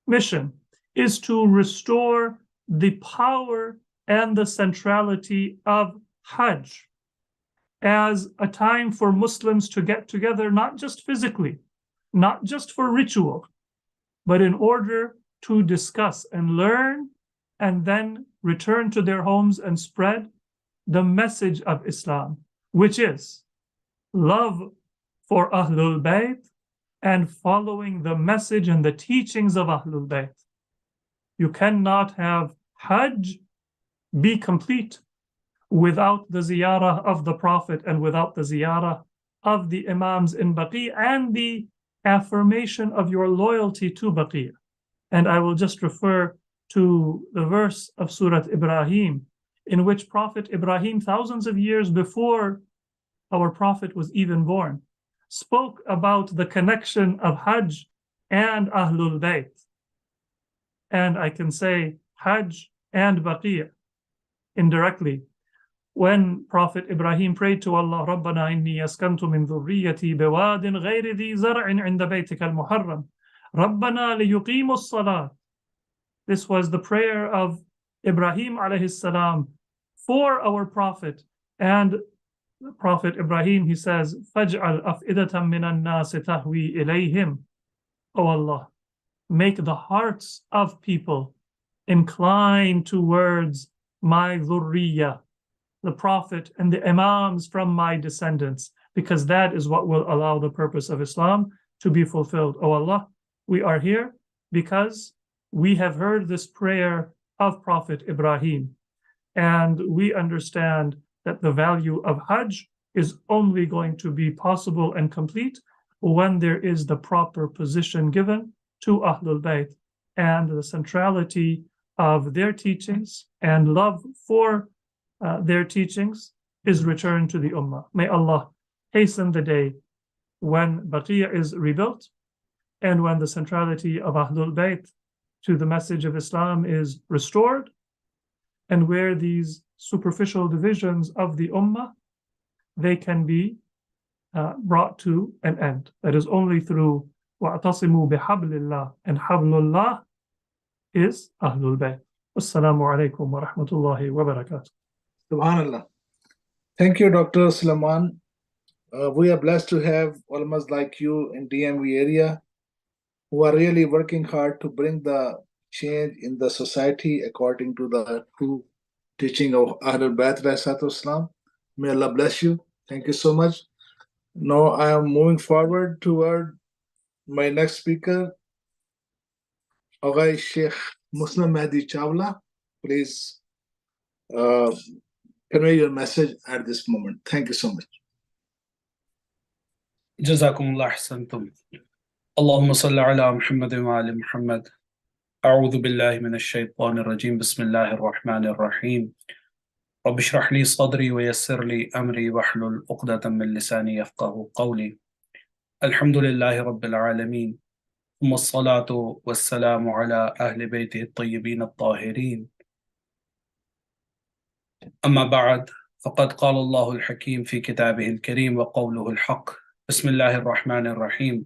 mission is to restore the power and the centrality of Hajj as a time for Muslims to get together, not just physically, not just for ritual, but in order to discuss and learn and then return to their homes and spread the message of Islam, which is love for Ahlul Bayt and following the message and the teachings of Ahlul Bayt. You cannot have Hajj be complete without the ziyarah of the Prophet and without the ziyarah of the Imams in Baqi and the affirmation of your loyalty to Baqi. And I will just refer to the verse of Surah Ibrahim, in which Prophet Ibrahim, thousands of years before our Prophet was even born, spoke about the connection of Hajj and Ahlul Bayt. And I can say Hajj and Baqi indirectly. When Prophet Ibrahim prayed to Allah, رَبَّنَا إِنِّي أَسْكَنْتُ مِنْ ذُرِّيَّتِي بِوَادٍ غَيْرِ ذِي زَرْعٍ عِنْدَ بَيْتِكَ الْمُحَرَّمِ رَبَّنَا لِيُقِيمُوا الصَّلَاةِ. This was the prayer of Ibrahim alayhi salam for our Prophet. And the Prophet Ibrahim, he says, فَاجْعَلْ أَفْئِدَةً مِّنَ النَّاسِ تَهْوِي إِلَيْهِمْ. O Allah, make the hearts of people incline towards my dhurriyyah, the Prophet and the Imams from my descendants, because that is what will allow the purpose of Islam to be fulfilled. O Allah, we are here because we have heard this prayer of Prophet Ibrahim, and we understand that the value of Hajj is only going to be possible and complete when there is the proper position given to Ahlul Bayt and the centrality of their teachings and love for their teachings is returned to the Ummah. May Allah hasten the day when Baqi is rebuilt and when the centrality of Ahlul Bayt to the message of Islam is restored, and where these superficial divisions of the Ummah, they can be brought to an end. That is only through وَاعْتَصِمُوا بِحَبْلِ اللَّهِ, and Hablullah is Ahlul Bayt. Assalamu alaikum wa rahmatullahi wa barakatuh. Subhanallah. Thank you, Dr. Suleyman. We are blessed to have ulamas like you in DMV area who are really working hard to bring the change in the society according to the true teaching of Ahlul Bayt Raisatu Islam. May Allah bless you. Thank you so much. Now I am moving forward toward my next speaker, Aghai Sheikh Muslim Mahdi Chawla. Please convey your message at this moment. Thank you so much. Jazakumullah ahsantum. Allahumma salli ala Muhammad wa ali Muhammad. A'udhu billahi minash shaitanir rajim. Bismillahir rahmanir rahim. Rabbi shrah li sadri wa yassir li amri wahlul 'uqdatan min lisani yafqahu qawli. Alhamdulillahi rabbil alameen. Thumma as-salatu was-salamu ala ahli baytihi at-tayyibin at-tahirin. أما بعد فقد قال الله الحكيم في كتابه الكريم وقوله الحق بسم الله الرحمن الرحيم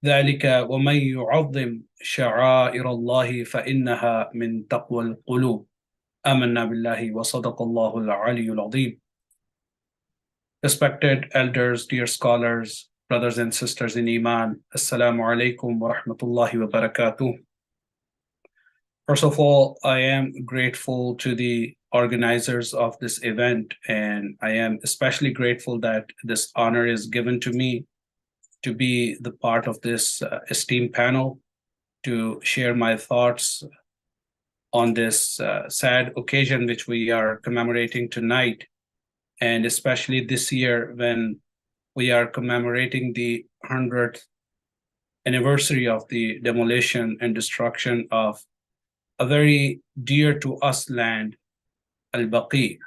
ذلك ومن يعظم شعائر الله فإنها من تقوى القلوب آمنا بالله وصدق الله العلي العظيم. Respected elders, dear scholars, brothers and sisters in Iman, Assalamu alaikum wa rahmatullahi wa barakatuh. First of all, I am grateful to the organizers of this event, and I am especially grateful that this honor is given to me to be the part of this esteemed panel to share my thoughts on this sad occasion which we are commemorating tonight, and especially this year when we are commemorating the 100th anniversary of the demolition and destruction of a very dear to us land, Al-Baqi.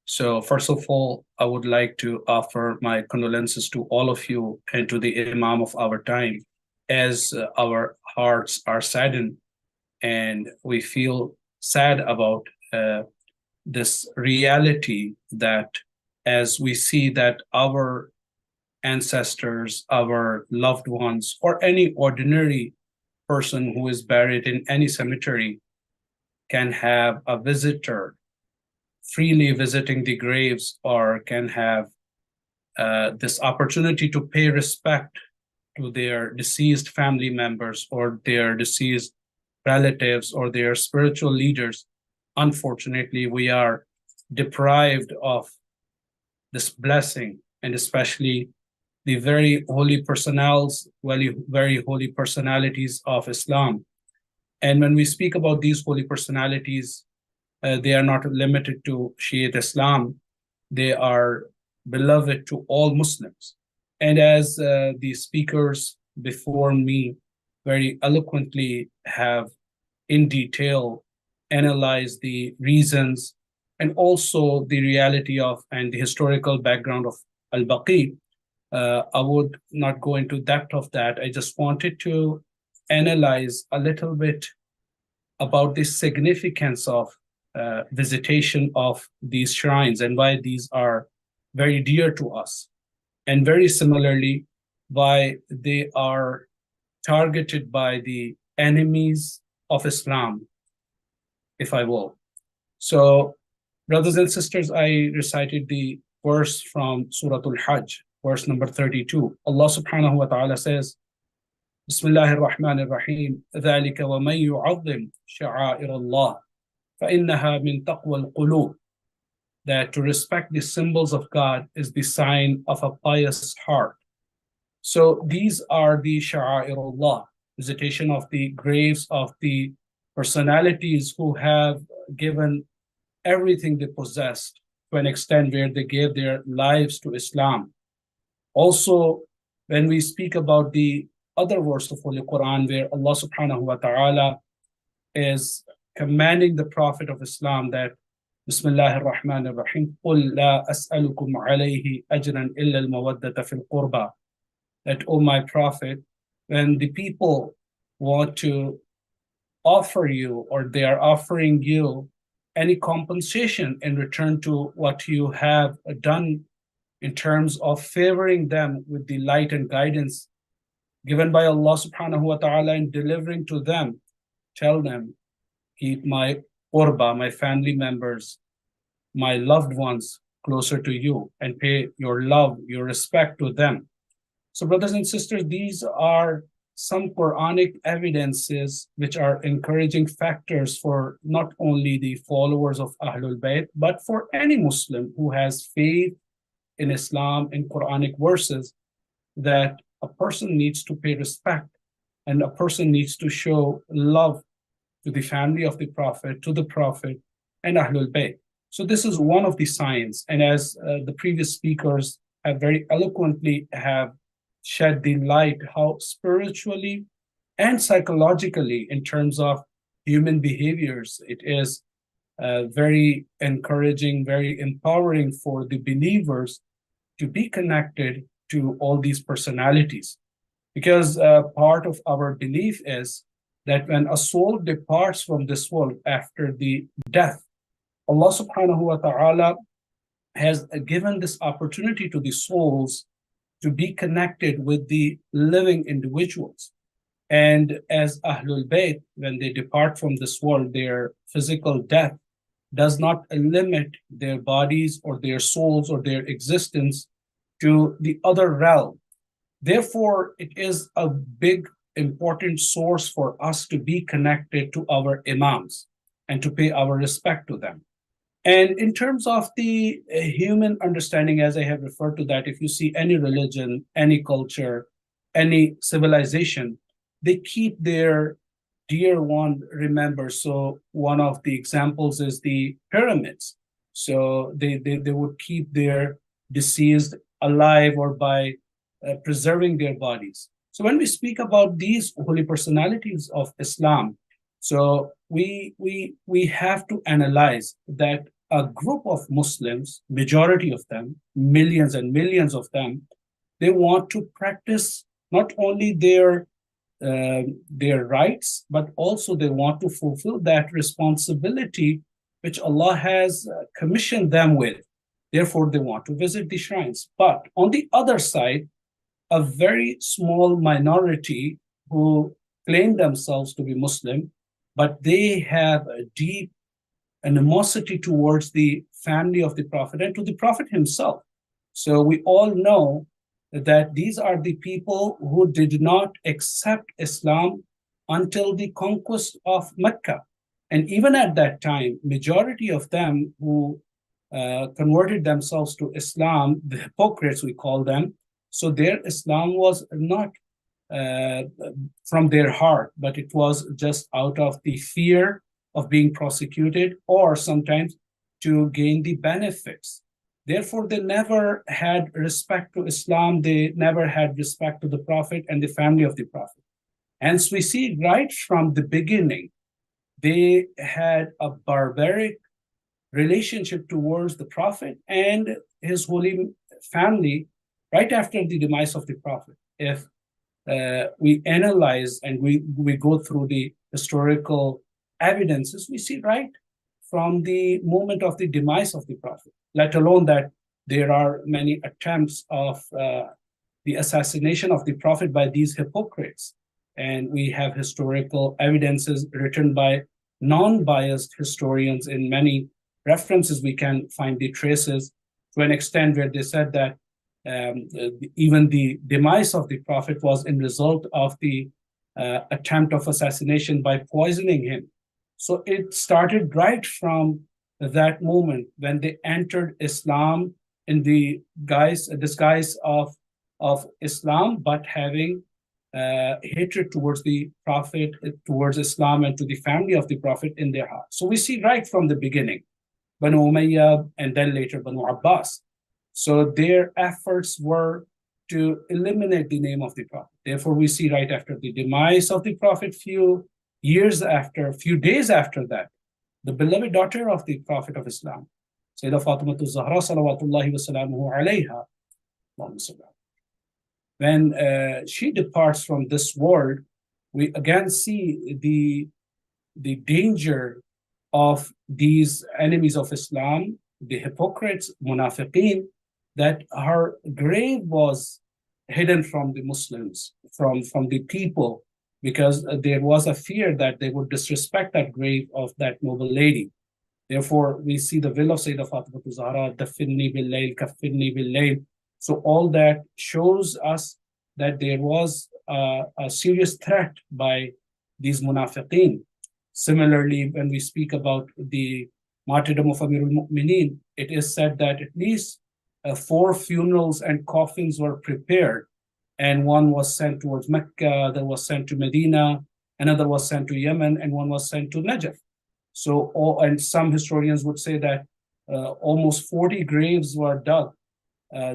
So first of all, I would like to offer my condolences to all of you and to the Imam of our time, as our hearts are saddened and we feel sad about this reality that as we see that our ancestors, our loved ones, or any ordinary person who is buried in any cemetery can have a visitor freely visiting the graves, or can have this opportunity to pay respect to their deceased family members or their deceased relatives or their spiritual leaders. Unfortunately, we are deprived of this blessing, and especially the very holy very holy personalities of Islam. And when we speak about these holy personalities, they are not limited to Shiite Islam. They are beloved to all Muslims. And as the speakers before me very eloquently have in detail analyzed the reasons and also the reality of and the historical background of Al-Baqi, I would not go into depth of that. I just wanted to analyze a little bit about the significance of visitation of these shrines and why these are very dear to us, and very similarly why they are targeted by the enemies of Islam, if I will. So, brothers and sisters, I recited the verse from Surah Al-Hajj, verse number 32. Allah subhanahu wa ta'ala says, Bismillahir Rahmanir Rahim, ذَلِكَ وَمَن يُعَظِّمْ شَعَائِرَ اللَّهِ فَإِنَّهَا مِن تَقْوَى الْقُلُوبِ. That to respect the symbols of God is the sign of a pious heart. So these are the Sha'a'irullah, visitation of the graves of the personalities who have given everything they possessed to an extent where they gave their lives to Islam. Also, when we speak about the other verse of Holy Quran where Allah subhanahu wa ta'ala is commanding the Prophet of Islam that Bismillahir Rahmanir Rahim, قُلْ لَا أَسْأَلُكُمْ عَلَيْهِ أَجْرًا إِلَّا الْمَوَدَّةَ فِي الْقُرْبَى. That, O my Prophet, when the people want to offer you or they are offering you any compensation in return to what you have done in terms of favoring them with the light and guidance given by Allah subhanahu wa ta'ala and delivering to them, tell them, keep my qurba, my family members, my loved ones closer to you and pay your love, your respect to them. So brothers and sisters, these are some Quranic evidences which are encouraging factors for not only the followers of Ahlul Bayt, but for any Muslim who has faith in Islam and Quranic verses, that a person needs to pay respect and a person needs to show love to the family of the Prophet, to the Prophet and Ahlul Bayt. So this is one of the signs. And as the previous speakers have very eloquently have shed the light how spiritually and psychologically in terms of human behaviors, it is very encouraging, very empowering for the believers to be connected to all these personalities. Because part of our belief is that when a soul departs from this world after the death, Allah subhanahu wa ta'ala has given this opportunity to the souls to be connected with the living individuals. And as Ahlul Bayt, when they depart from this world, their physical death does not limit their bodies or their souls or their existence to the other realm. Therefore, it is a big, important source for us to be connected to our imams and to pay our respect to them. And in terms of the human understanding, as I have referred to that, if you see any religion, any culture, any civilization, they keep their dear one remembered. So one of the examples is the pyramids. So they would keep their deceased alive or by preserving their bodies. So when we speak about these holy personalities of Islam, so we have to analyze that a group of Muslims, majority of them, millions and millions of them, they want to practice not only their rights, but also they want to fulfill that responsibility which Allah has commissioned them with. Therefore, they want to visit the shrines. But on the other side, a very small minority who claim themselves to be Muslim, but they have a deep animosity towards the family of the Prophet and to the Prophet himself. So we all know that these are the people who did not accept Islam until the conquest of Mecca. And even at that time, majority of them who converted themselves to Islam, the hypocrites we call them, So their Islam was not from their heart, but it was just out of the fear of being prosecuted, or sometimes to gain the benefits. Therefore, they never had respect to Islam. They never had respect to the Prophet and the family of the Prophet. Hence, we see right from the beginning, they had a barbaric relationship towards the Prophet and his holy family right after the demise of the Prophet. If we analyze and we go through the historical evidences, we see right from the moment of the demise of the Prophet, let alone that there are many attempts of the assassination of the Prophet by these hypocrites. And we have historical evidences written by non-biased historians. In many references, we can find the traces to an extent where they said that even the demise of the Prophet was in result of the attempt of assassination by poisoning him. So it started right from that moment when they entered Islam in the disguise of Islam, but having hatred towards the Prophet, towards Islam, and to the family of the Prophet in their heart. So we see right from the beginning, Banu Umayyah and then later Banu Abbas. So their efforts were to eliminate the name of the Prophet. Therefore, we see right after the demise of the Prophet, few days after that, the beloved daughter of the Prophet of Islam, Sayyidah Fatima Zahra salawatullahi wa salamuhu alayha, when she departs from this world, we again see the danger of these enemies of Islam, the hypocrites, munafiqeen, that her grave was hidden from the Muslims, from the people, because there was a fear that they would disrespect that grave of that noble lady. Therefore, we see the will of Sayyidah Fatima Zahra, dafinni bil layl, kaffinni bil layl. So all that shows us that there was a serious threat by these munafiqeen. Similarly, when we speak about the martyrdom of Amirul Mu'mineen, it is said that at least 4 funerals and coffins were prepared, and one was sent towards Mecca, other was sent to Medina, another was sent to Yemen, and one was sent to Najaf. So, and some historians would say that almost 40 graves were dug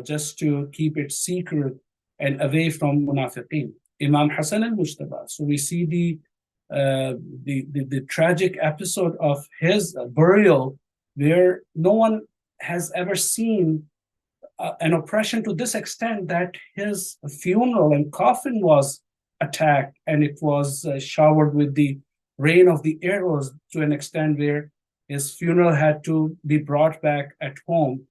just to keep it secret and away from munafiqeen. Imam Hassan al-Mujtaba. So we see the tragic episode of his burial, where no one has ever seen an oppression to this extent that his funeral and coffin was attacked, and it was showered with the rain of the arrows to an extent where his funeral had to be brought back at home,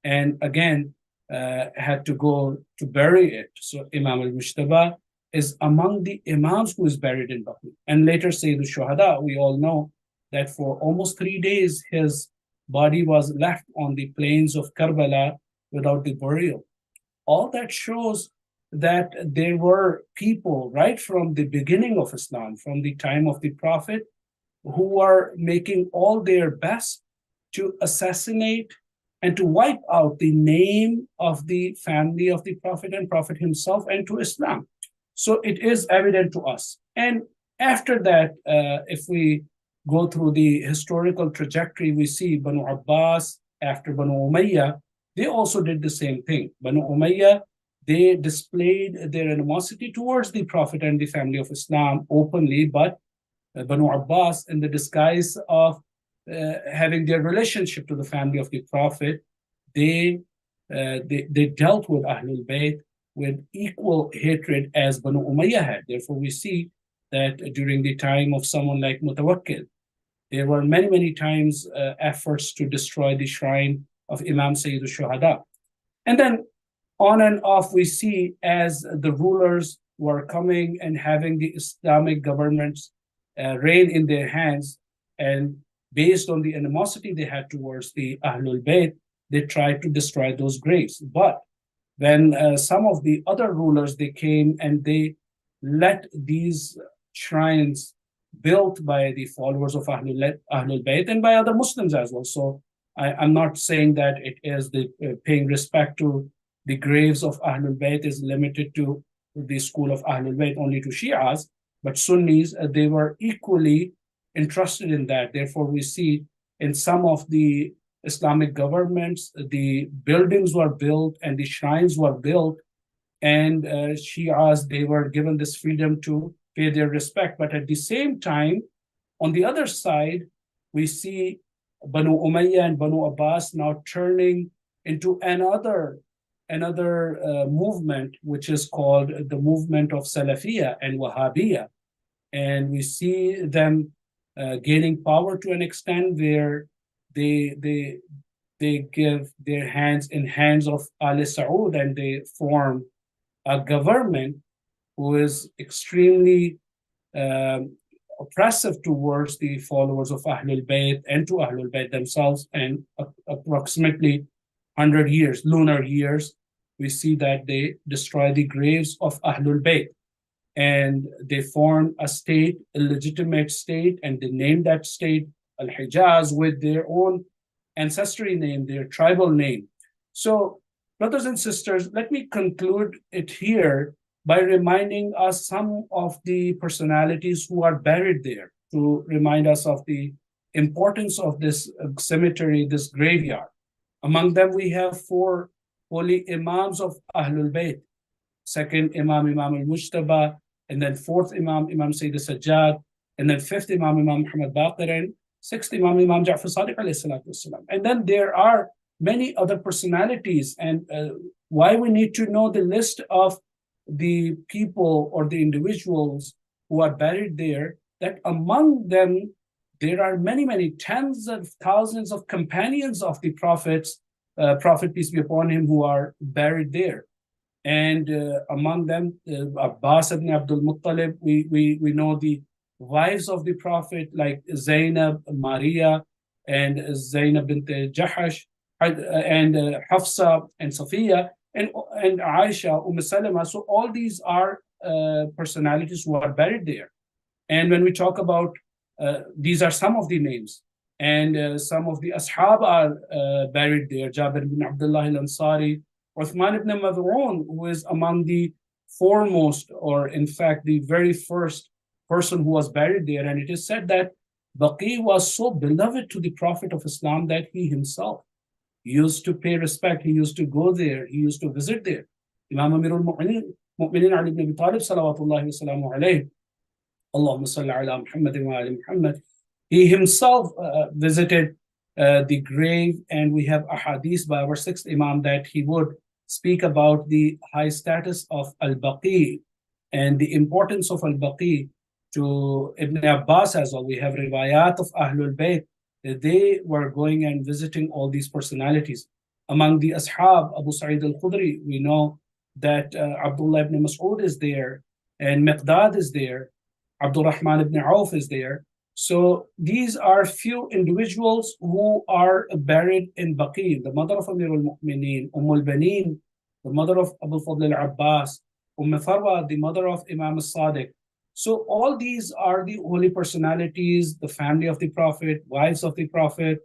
and again had to go to bury it. So Imam al-Mujtaba is among the imams who is buried in Baqi. And later Sayyid al-Shuhada, we all know that for almost 3 days, his body was left on the plains of Karbala without the burial. All that shows that there were people right from the beginning of Islam, from the time of the Prophet, who were making all their best to assassinate and to wipe out the name of the family of the Prophet and Prophet himself and to Islam. So it is evident to us. And after that, if we go through the historical trajectory, we see Banu Abbas, after Banu Umayyah, they also did the same thing. Banu Umayyah, they displayed their animosity towards the Prophet and the family of Islam openly, but Banu Abbas, in the disguise of having their relationship to the family of the Prophet, they dealt with Ahlul Bayt with equal hatred as Banu Umayyah had. Therefore, we see that during the time of someone like Mutawakkil, there were many, many times efforts to destroy the shrine of Imam Sayyid al-Shuhada. And then on and off, we see as the rulers were coming and having the Islamic governments reign in their hands, and based on the animosity they had towards the Ahlul Bayt, they tried to destroy those graves. But when some of the other rulers, they came and they let these shrines built by the followers of Ahlul Bayt and by other Muslims as well. So I'm not saying that it is the paying respect to the graves of Ahlul Bayt is limited to the school of Ahlul Bayt, only to Shias, but Sunnis, they were equally interested in that. Therefore, we see in some of the Islamic governments, the buildings were built and the shrines were built, and Shias, they were given this freedom to pay their respect. But at the same time, on the other side, we see Banu Umayyah and Banu Abbas now turning into another movement, which is called the movement of Salafiyah and Wahhabiyah. And we see them gaining power to an extent where they give their hands in hands of Al Saud, and they form a government who is extremely oppressive towards the followers of Ahlul Bayt and to Ahlul Bayt themselves. And approximately 100 years, lunar years, we see that they destroy the graves of Ahlul Bayt. And they form a state, a legitimate state, and they name that state Al-Hijaz with their own ancestry name, their tribal name. So, brothers and sisters, let me conclude it here by reminding us some of the personalities who are buried there, to remind us of the importance of this cemetery, this graveyard. Among them, we have 4 holy Imams of Ahlul Bayt. Second Imam, Imam al-Mujtaba, and then 4th Imam, Imam Sayyid al-Sajjad, and then 5th Imam, Imam Muhammad Baqir, and 6th Imam, Imam Ja'far Sadiq alayhi salatu wasalam. And then there are many other personalities, and why we need to know the list of the people or the individuals who are buried there, that among them, there are many tens of thousands of companions of the prophets, Prophet peace be upon him, who are buried there. And among them, Abbas ibn Abdul Muttalib, we know the wives of the Prophet like Zainab, Maria, and Zainab bint Jahash, and Hafsa and Safiya, and Aisha, Salama. So all these are personalities who are buried there. And when we talk about, these are some of the names, and some of the Ashab are buried there. Jabir ibn Abdullah al-Ansari, Uthman ibn Mad'un, who is among the foremost, or in fact, the very first person who was buried there. And it is said that Baqi was so beloved to the Prophet of Islam that he himself used to pay respect. He used to go there. He used to visit there. Imam Amirul Mu'minin Ali ibn Abi Talib, salawatullahi wa salamu alayhi, Allahumma salli ala Muhammad wa ali Muhammad. He himself visited the grave, and we have ahadith by our 6th Imam that he would speak about the high status of Al-Baqi and the importance of Al-Baqi to Ibn Abbas as well. We have riwayat of Ahlul Bayt. They were going and visiting all these personalities. Among the Ashab, Abu Sa'id al-Khudri, we know that Abdullah ibn Mas'ud is there, and Miqdad is there, Abdul Rahman ibn Auf is there. So these are few individuals who are buried in Baqi. The mother of Amir al-Mu'mineen, al-Baneen, the mother of Abu Fadl al-Abbas, Farwa, the mother of Imam al-Sadiq. So all these are the holy personalities, the family of the Prophet, wives of the Prophet,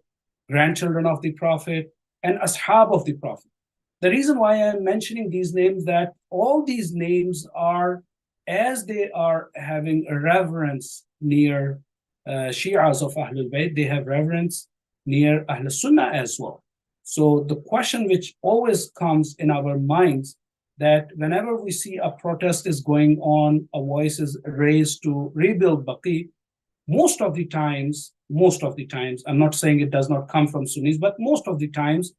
grandchildren of the Prophet, and ashab of the Prophet. The reason why I'm mentioning these names, that all these names are, as they are having a reverence near Shi'as of Ahlul Bayt, they have reverence near Ahlul Sunnah as well. So the question which always comes in our minds, that whenever we see a protest is going on, a voice is raised to rebuild Baqi, most of the times, I'm not saying it does not come from Sunnis, but most of the times,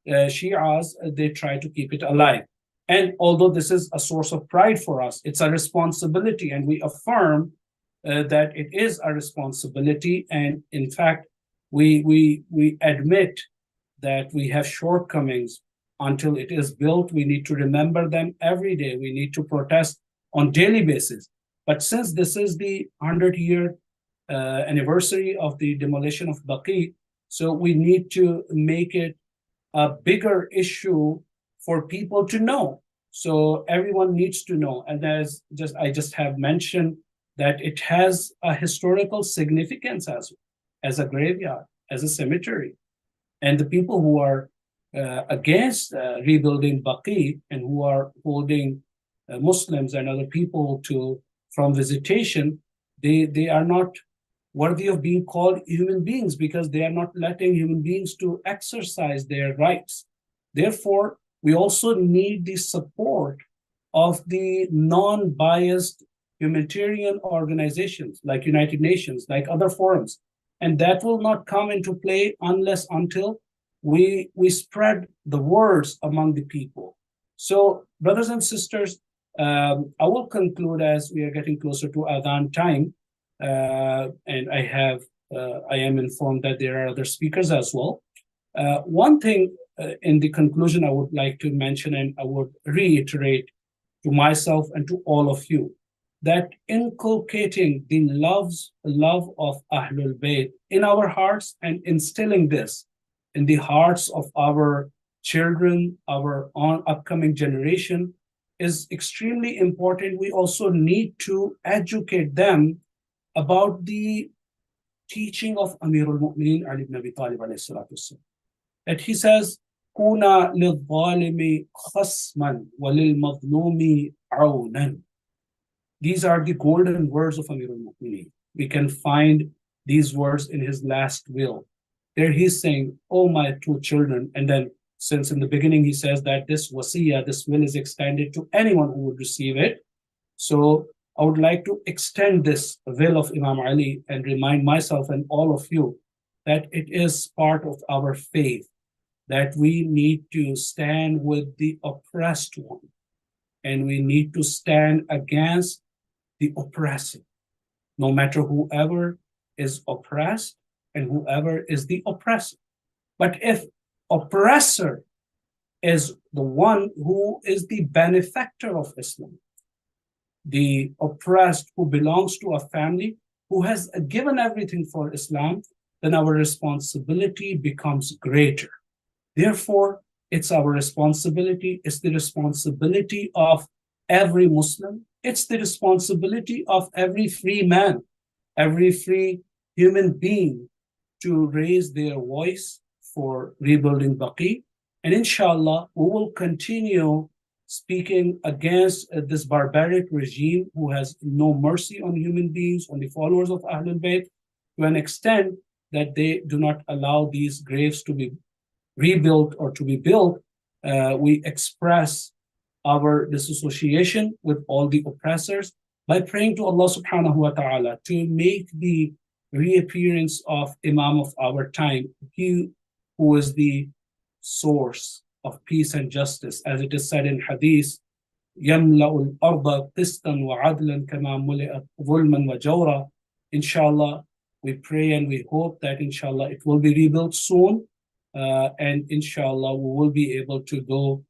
Shi'as, they try to keep it alive. And although this is a source of pride for us, it's a responsibility, and we affirm that it is a responsibility. And in fact, we admit that we have shortcomings. Until it is built, we need to remember them every day. We need to protest on daily basis. But since this is the 100-year anniversary of the demolition of Baqi, so we need to make it a bigger issue for people to know. So everyone needs to know. And I just have mentioned that it has a historical significance as a graveyard, as a cemetery. And the people who are against rebuilding Baqi and who are holding Muslims and other people from visitation, they are not worthy of being called human beings because they are not letting human beings to exercise their rights. Therefore, we also need the support of the non-biased humanitarian organizations like United Nations, like other forums. And that will not come into play until we spread the words among the people. So, brothers and sisters, I will conclude as we are getting closer to Adhan time. And I am informed that there are other speakers as well. One thing in the conclusion I would like to mention, and I would reiterate to myself and to all of you, that inculcating the love of Ahlul Bayt in our hearts and instilling this in the hearts of our children, our upcoming generation, is extremely important. We also need to educate them about the teaching of Amirul Mu'mineen Ali ibn Abi Talib alayhi salatu wasalam. That he says, Kuna lil-zalimi khasman wa lil-mazlumi awnan. These are the golden words of Amirul Mu'mineen. We can find these words in his last will. There he's saying, oh my two children, and then since in the beginning he says that this wasiyah, this will is extended to anyone who would receive it. So I would like to extend this will of Imam Ali and remind myself and all of you that it is part of our faith that we need to stand with the oppressed one and we need to stand against the oppressor, no matter whoever is oppressed and whoever is the oppressor. But if oppressor is the one who is the benefactor of Islam, the oppressed who belongs to a family who has given everything for Islam, then our responsibility becomes greater. Therefore, it's our responsibility, it's the responsibility of every Muslim, it's the responsibility of every free man, every free human being to raise their voice for rebuilding Baqi. And inshallah, we will continue speaking against this barbaric regime who has no mercy on human beings, on the followers of Ahlul Bayt, to an extent that they do not allow these graves to be rebuilt or to be built. We express our disassociation with all the oppressors by praying to Allah subhanahu wa ta'ala to make the reappearance of Imam of our time, he who is the source of peace and justice, as it is said in Hadith, يَمْلَأُ الْأَرْضَ قِسْطًا وَعَدْلًا كَمَا مُلِئَتْ ظُلْمًا وَجَوْرًا. Inshallah, we pray and we hope that inshallah it will be rebuilt soon, and inshallah we will be able to go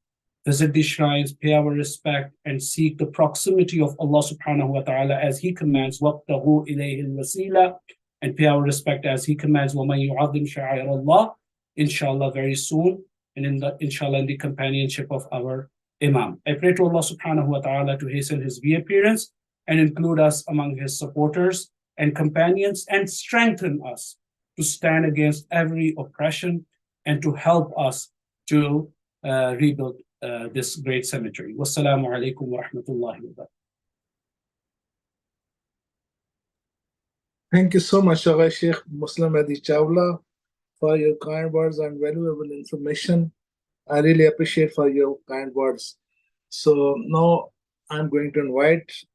visit the shrines, pay our respect, and seek the proximity of Allah subhanahu wa ta'ala as He commands, وَابْتَغُوا إِلَيْهِ الْوَسِيلَةَ, and pay our respect as He commands, وَمَنْ يُعَظِّمْ شَعَائِرَ اللَّهِ, inshallah very soon, and inshallah in the companionship of our Imam. I pray to Allah subhanahu wa ta'ala to hasten his reappearance and include us among his supporters and companions and strengthen us to stand against every oppression and to help us to rebuild this great cemetery. Wassalamu alaikum wa rahmatullahi wa barakatuh. Thank you so much, Sheikh Muslim Adi Chawla, for your kind words and valuable information. I really appreciate for your kind words. So now I'm going to invite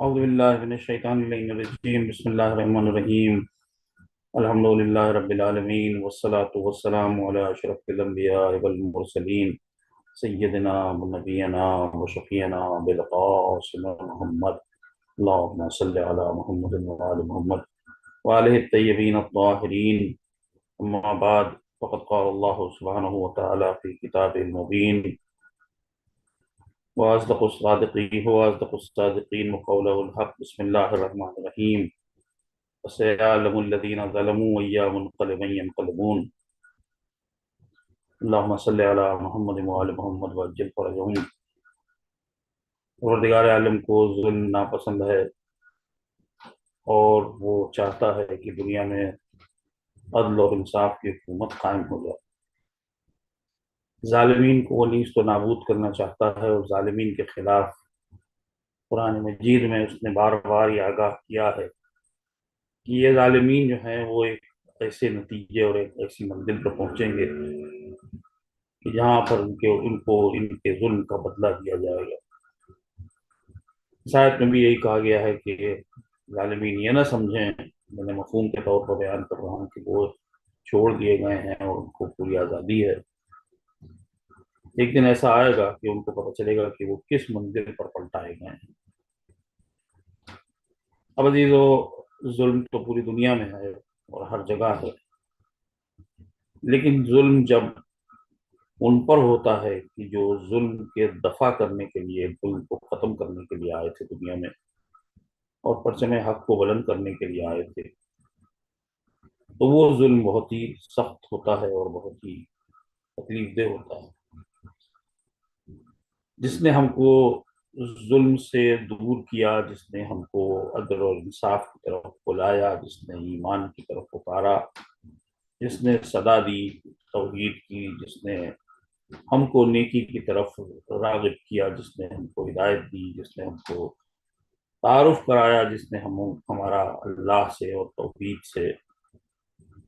أعوذ بالله من الشيطان الرجيم بسم الله الرحمن الرحيم الحمد لله رب العالمين والصلاة والسلام على أشرف الأنبياء والمرسلين سيدنا ونبينا وشفيعنا بالقاسم محمد اللهم صل على محمد وآل محمد وآله الطيبين الطاهرين. أما بعد، فقد قال الله سبحانه وتعالى في كتابه المبين وأصدق الصادقين وقوله الحق. بسم الله الرحمن الرحيم. وسيعلم الذين ظلموا أيام منقلب ينقلبون. اللہم صلی علی محمد وآل محمد وعجل فرجہم۔ پروردگار عالم کو ظلم ناپسند ہے اور وہ چاہتا ہے کہ دنیا میں عدل اور انصاف کی حکومت قائم ہو جائے۔ ظالمین کو وہ نیست و نابود کرنا چاہتا ہے، اور ظالمین کے خلاف قرآن مجید میں اس نے بار بار یہ آگاہ کیا ہے کہ یہ ظالمین جو ہیں وہ ایک ایسے نتیجے اور ایک ایسی منزل پر پہنچیں گے کہ جہاں پر ان کے ظلم کا بدلہ دیا جائے گا۔ اس آیت میں بھی یہی کہا گیا ہے کہ ظالمین یہ نہ سمجھیں، میں نے مفہوم کے طور پر بیان کر رہا ہوں، کہ وہ چھوڑ دیے گئے ہیں اور ان کو پوری آزادی ہے۔ ایک دن ایسا آئے گا کہ ان کو پتہ چلے گا کہ وہ کس منزل پر پلٹائے گئے ہیں۔ اب عزیزو، ظلم تو پوری دنیا میں ہے اور ہر جگہ ہے، لیکن ظلم جب ان پر ہوتا ہے کہ جو ظلم کے دفع کرنے کے لیے، ظلم کو ختم کرنے کے لیے آئے تھے دنیا میں اور پرچم حق کو بلند کرنے کے لیے آئے تھے، تو وہ ظلم بہت ہی سخت ہوتا ہے اور بہت ہی تکلیف دہ ہوتا ہے۔ جس نے ہم کو ظلم سے دور کیا، جس نے ہم کو عدل اور انصاف کی طرف بلایا، جس نے ایمان کی طرف پکارا، جس نے صدا دی توحید کی، جس نے ہم کو نیکی کی طرف راغب کیا، جس نے ہم کو ہدایت دی، جس نے ہم کو تعارف کرایا، جس نے ہمارا اللہ سے اور توحید سے،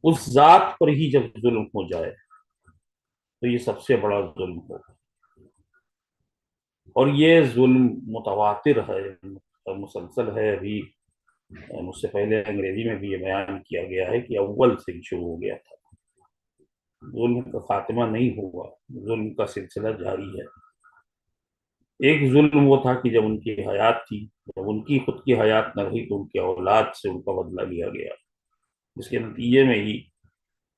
اس ذات پر ہی جب ظلم ہو جائے تو یہ سب سے بڑا ظلم ہوگا۔ اور یہ ظلم متواتر ہے، مسلسل ہے۔ ابھی مجھ سے پہلے انگریزی میں بھی یہ بیان کیا گیا ہے کہ اول سے شروع ہو گیا تھا، ظلم کا خاتمہ نہیں ہوا، ظلم کا سلسلہ جاری ہے۔ ایک ظلم وہ تھا کہ جب ان کی حیات تھی، جب ان کی خود کی حیات نہ رہی تو ان کی اولاد سے ان کا بدلہ لیا گیا، جس کے نتیجے میں ہی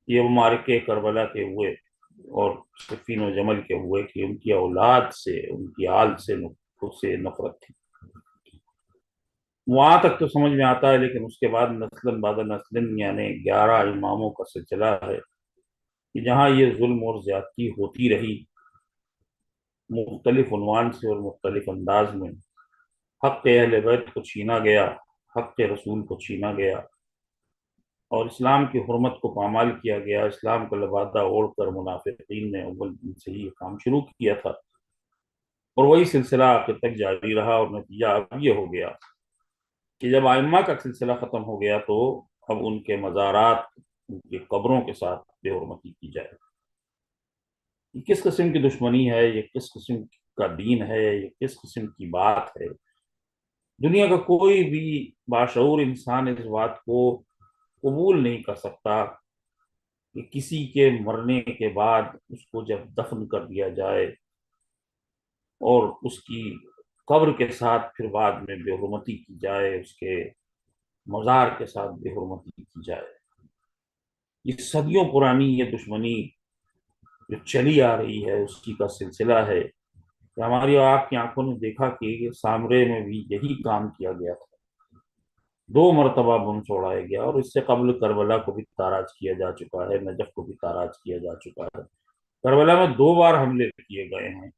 یہ معرکے کربلا کے ہوئے اور صفین و جمل کے ہوئے کہ ان کی اولاد سے، ان کی آل سے خود سے نفرت تھی۔ وہاں تک تو سمجھ میں آتا ہے، لیکن اس کے بعد نسلن بعد نسلن، یعنی 11 اماموں کا سلسلہ ہے کہ جہاں یہ ظلم اور زیادتی ہوتی رہی، مختلف عنوان سے اور مختلف انداز میں۔ حق اہل بیت کو چھینا گیا، حق رسول کو چھینا گیا، اور اسلام کی حرمت کو پامال کیا گیا۔ اسلام کا لبادہ اوڑھ کر منافقین نے اول دن سے ہی یہ کام شروع کیا تھا، اور وہی سلسلہ آخر تک جاری رہا، اور نتیجہ اب یہ ہو گیا کہ جب ائمہ کا سلسلہ ختم ہو گیا تو اب ان کے مزارات، ان کی قبروں کے ساتھ بے حرمتی کی جائے۔ یہ کس قسم کی دشمنی ہے، یہ کس قسم کا دین ہے، یہ کس قسم کی بات ہے؟ دنیا کا کوئی بھی باشعور انسان اس بات کو قبول نہیں کر سکتا کہ کسی کے مرنے کے بعد اس کو جب دفن کر دیا جائے اور اس کی قبر کے ساتھ پھر بعد میں بے حرمتی کی جائے، اس کے مزار کے ساتھ بے حرمتی کی جائے۔ یہ صدیوں پرانی یہ دشمنی جو چلی آ رہی ہے، اس کی کا سلسلہ ہے کہ ہماری اور آپ کی آنکھوں نے دیکھا کہ سامرے میں بھی یہی کام کیا گیا تھا۔ 2 مرتبہ بم چھوڑایا گیا، اور اس سے قبل کربلا کو بھی تاراج کیا جا چکا ہے، نجف کو بھی تاراج کیا جا چکا ہے۔ کربلا میں 2 بار حملے کیے گئے ہیں،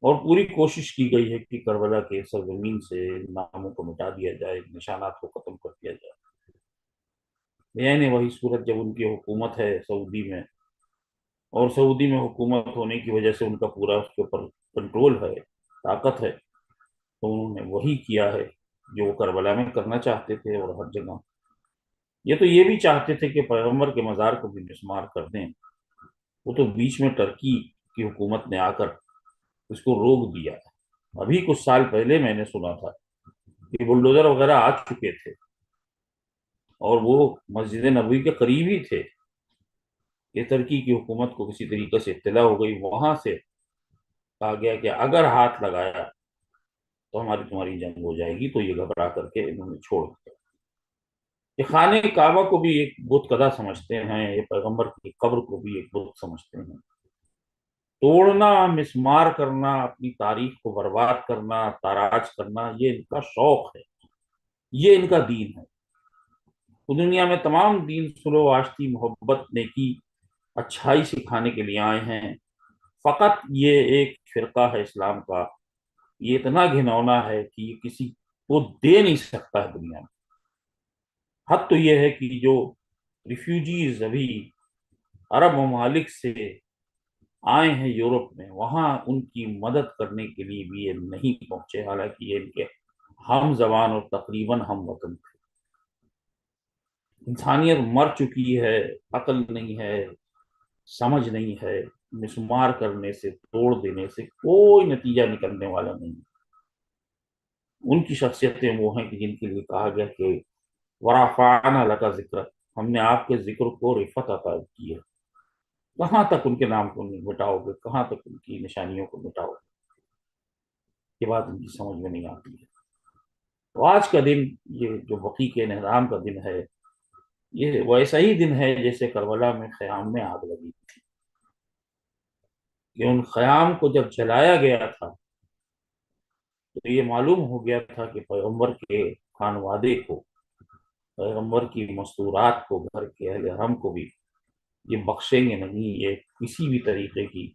اور پوری کوشش کی گئی ہے کہ کربلا کے سرزمین سے ناموں کو مٹا دیا جائے، نشانات کو ختم کر دیا جائے۔ یعنی وہی صورت جب ان کی حکومت ہے سعودی میں، اور سعودی میں حکومت ہونے کی وجہ سے ان کا پورا اس کے اوپر کنٹرول ہے، طاقت ہے، تو انہوں نے وہی کیا ہے جو وہ کربلا میں کرنا چاہتے تھے اور ہر جگہ۔ یہ تو یہ بھی چاہتے تھے کہ پیغمبر کے مزار کو بھی مسمار کر دیں، وہ تو بیچ میں ترکی کی حکومت نے آ کر اس کو روک دیا۔ ابھی کچھ سال پہلے میں نے سنا تھا کہ بلڈوزر وغیرہ آ چکے تھے، اور وہ مسجد نبوی کے قریب ہی تھے کہ ترکی کی حکومت کو کسی طریقے سے اطلاع ہو گئی، وہاں سے کہا گیا کہ اگر ہاتھ لگایا تو تمہاری جنگ ہو جائے گی، تو یہ گھبرا کر کے انہوں نے چھوڑ دیا۔ یہ خانہ کعبہ کو بھی ایک بت کدہ سمجھتے ہیں، یہ پیغمبر کی قبر کو بھی ایک بت سمجھتے ہیں۔ توڑنا، مسمار کرنا، اپنی تاریخ کو برباد کرنا، تاراج کرنا، یہ ان کا شوق ہے، یہ ان کا دین ہے۔ تو دنیا میں تمام دین، صلح و آشتی، محبت، نیکی، اچھائی سکھانے کے لیے آئے ہیں. فقط یہ ایک فرقہ ہے اسلام کا، یہ اتنا گھنونا ہے کہ یہ کسی کو دے نہیں سکتا ہے دنیا میں. حد تو یہ ہے کہ جو ریفیوجیز ابھی عرب ممالک سے آئے ہیں یورپ میں، وہاں ان کی مدد کرنے کے لیے بھی یہ نہیں پہنچے، حالانکہ یہ ان کے ہم زبان اور تقریباً ہم وطن تھے. انسانیت مر چکی ہے، عقل نہیں ہے، سمجھ نہیں ہے. مسمار کرنے سے، توڑ دینے سے کوئی نتیجہ نکلنے والا نہیں. ان کی شخصیتیں وہ ہیں کہ جن کے لیے کہا گیا کہ ورفعنا لک ذکرک، ہم نے آپ کے ذکر کو رفعت عطا کی ہے. کہاں تک ان کے نام کو مٹاؤ گے، کہاں تک ان کی نشانیوں کو مٹاؤ گے؟ یہ بات ان کی سمجھ میں نہیں آتی ہے. تو آج کا دن، یہ جو بقی کے انہدام کا دن ہے، یہ ویسا ہی دن ہے جیسے کربلا میں خیام میں آگ لگی تھی. کہ ان خیام کو جب جلایا گیا تھا تو یہ معلوم ہو گیا تھا کہ پیغمبر کے خانوادے کو، پیغمبر کی مستورات کو، گھر کے اہل حرم کو بھی یہ بخشیں گے نہیں. یہ کسی بھی طریقے کی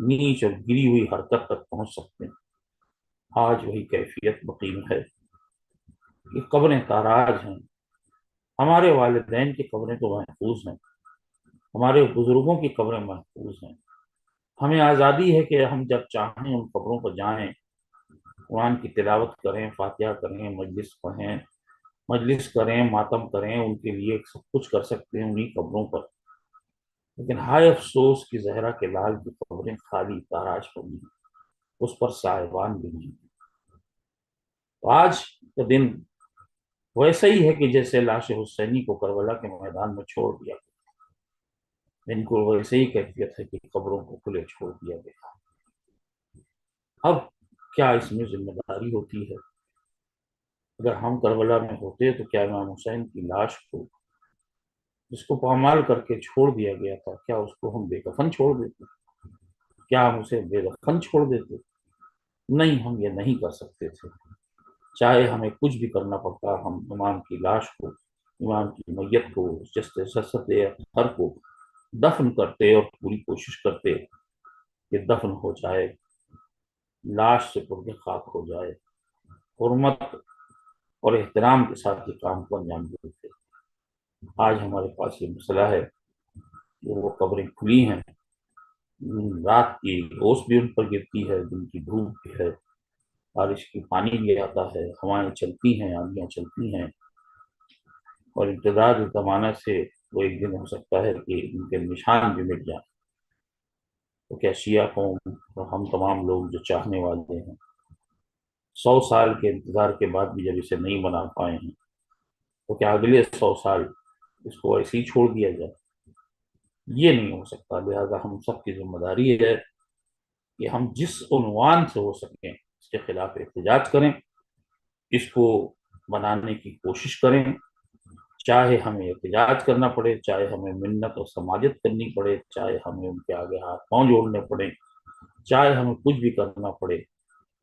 نیچ اور گری ہوئی حرکت تک پہنچ سکتے ہیں. آج وہی کیفیت بقی میں ہے. یہ قبریں تاراج ہیں. ہمارے والدین کی قبریں تو محفوظ ہیں، ہمارے بزرگوں کی قبریں محفوظ ہیں. ہمیں آزادی ہے کہ ہم جب چاہیں ان قبروں پر جائیں، قرآن کی تلاوت کریں، فاتحہ کریں، مجلس پڑھیں، مجلس کریں، ماتم کریں، ان کے لیے سب کچھ کر سکتے ہیں انہی قبروں پر. لیکن ہائے افسوس کہ زہرا کے لال کی قبریں خالی تاراج پڑی ہیں، اس پر سائبان بھی نہیں. تو آج کا دن ویسا ہی ہے کہ جیسے لاش حسینی کو کربلا کے میدان میں چھوڑ دیا گیا. ان کو ویسے ہی کیفیت ہے کہ قبروں کو کھلے چھوڑ دیا گیا. اب کیا اس میں ذمہ داری ہوتی ہے؟ اگر ہم کربلا میں ہوتے تو کیا امام حسین کی لاش کو، جس کو پامال کر کے چھوڑ دیا گیا تھا، کیا اس کو ہم بے کفن چھوڑ دیتے؟ کیا ہم اسے بے دفن چھوڑ دیتے؟ نہیں، ہم یہ نہیں کر سکتے تھے. چاہے ہمیں کچھ بھی کرنا پڑتا، ہم امام کی لاش کو، امام کی میت کو، جسد ہر کو دفن کرتے اور پوری کوشش کرتے کہ دفن ہو جائے، لاش سے پردے خاک ہو جائے. حرمت اور احترام کے ساتھ یہ کام کو انجام دیتے. آج ہمارے پاس یہ مسئلہ ہے کہ وہ قبریں کھلی ہیں، رات کی اوس بھی ان پر گرتی ہے، دن کی دھوپ بھی ہے، بارش کی پانی بھی آتا ہے، ہوائیں چلتی ہیں، آندیاں چلتی ہیں، اور امتداد زمانہ سے وہ ایک دن ہو سکتا ہے کہ ان کے نشان بھی مٹ جائیں. تو کیا شیعہ قوم اور ہم تمام لوگ جو چاہنے والے ہیں، 100 سال کے انتظار کے بعد بھی جب اسے نہیں بنا پائے ہیں، تو کیا اگلے 100 سال اس کو ایسے ہی چھوڑ دیا جائے؟ یہ نہیں ہو سکتا. لہذا ہم سب کی ذمہ داری ہے کہ ہم جس عنوان سے ہو سکیں اس کے خلاف احتجاج کریں، اس کو بنانے کی کوشش کریں. چاہے ہمیں احتجاج کرنا پڑے، چاہے ہمیں منت اور سماجت کرنی پڑے، چاہے ہمیں ان کے آگے ہاتھ پاؤں جوڑنے پڑے، چاہے ہمیں کچھ بھی کرنا پڑے،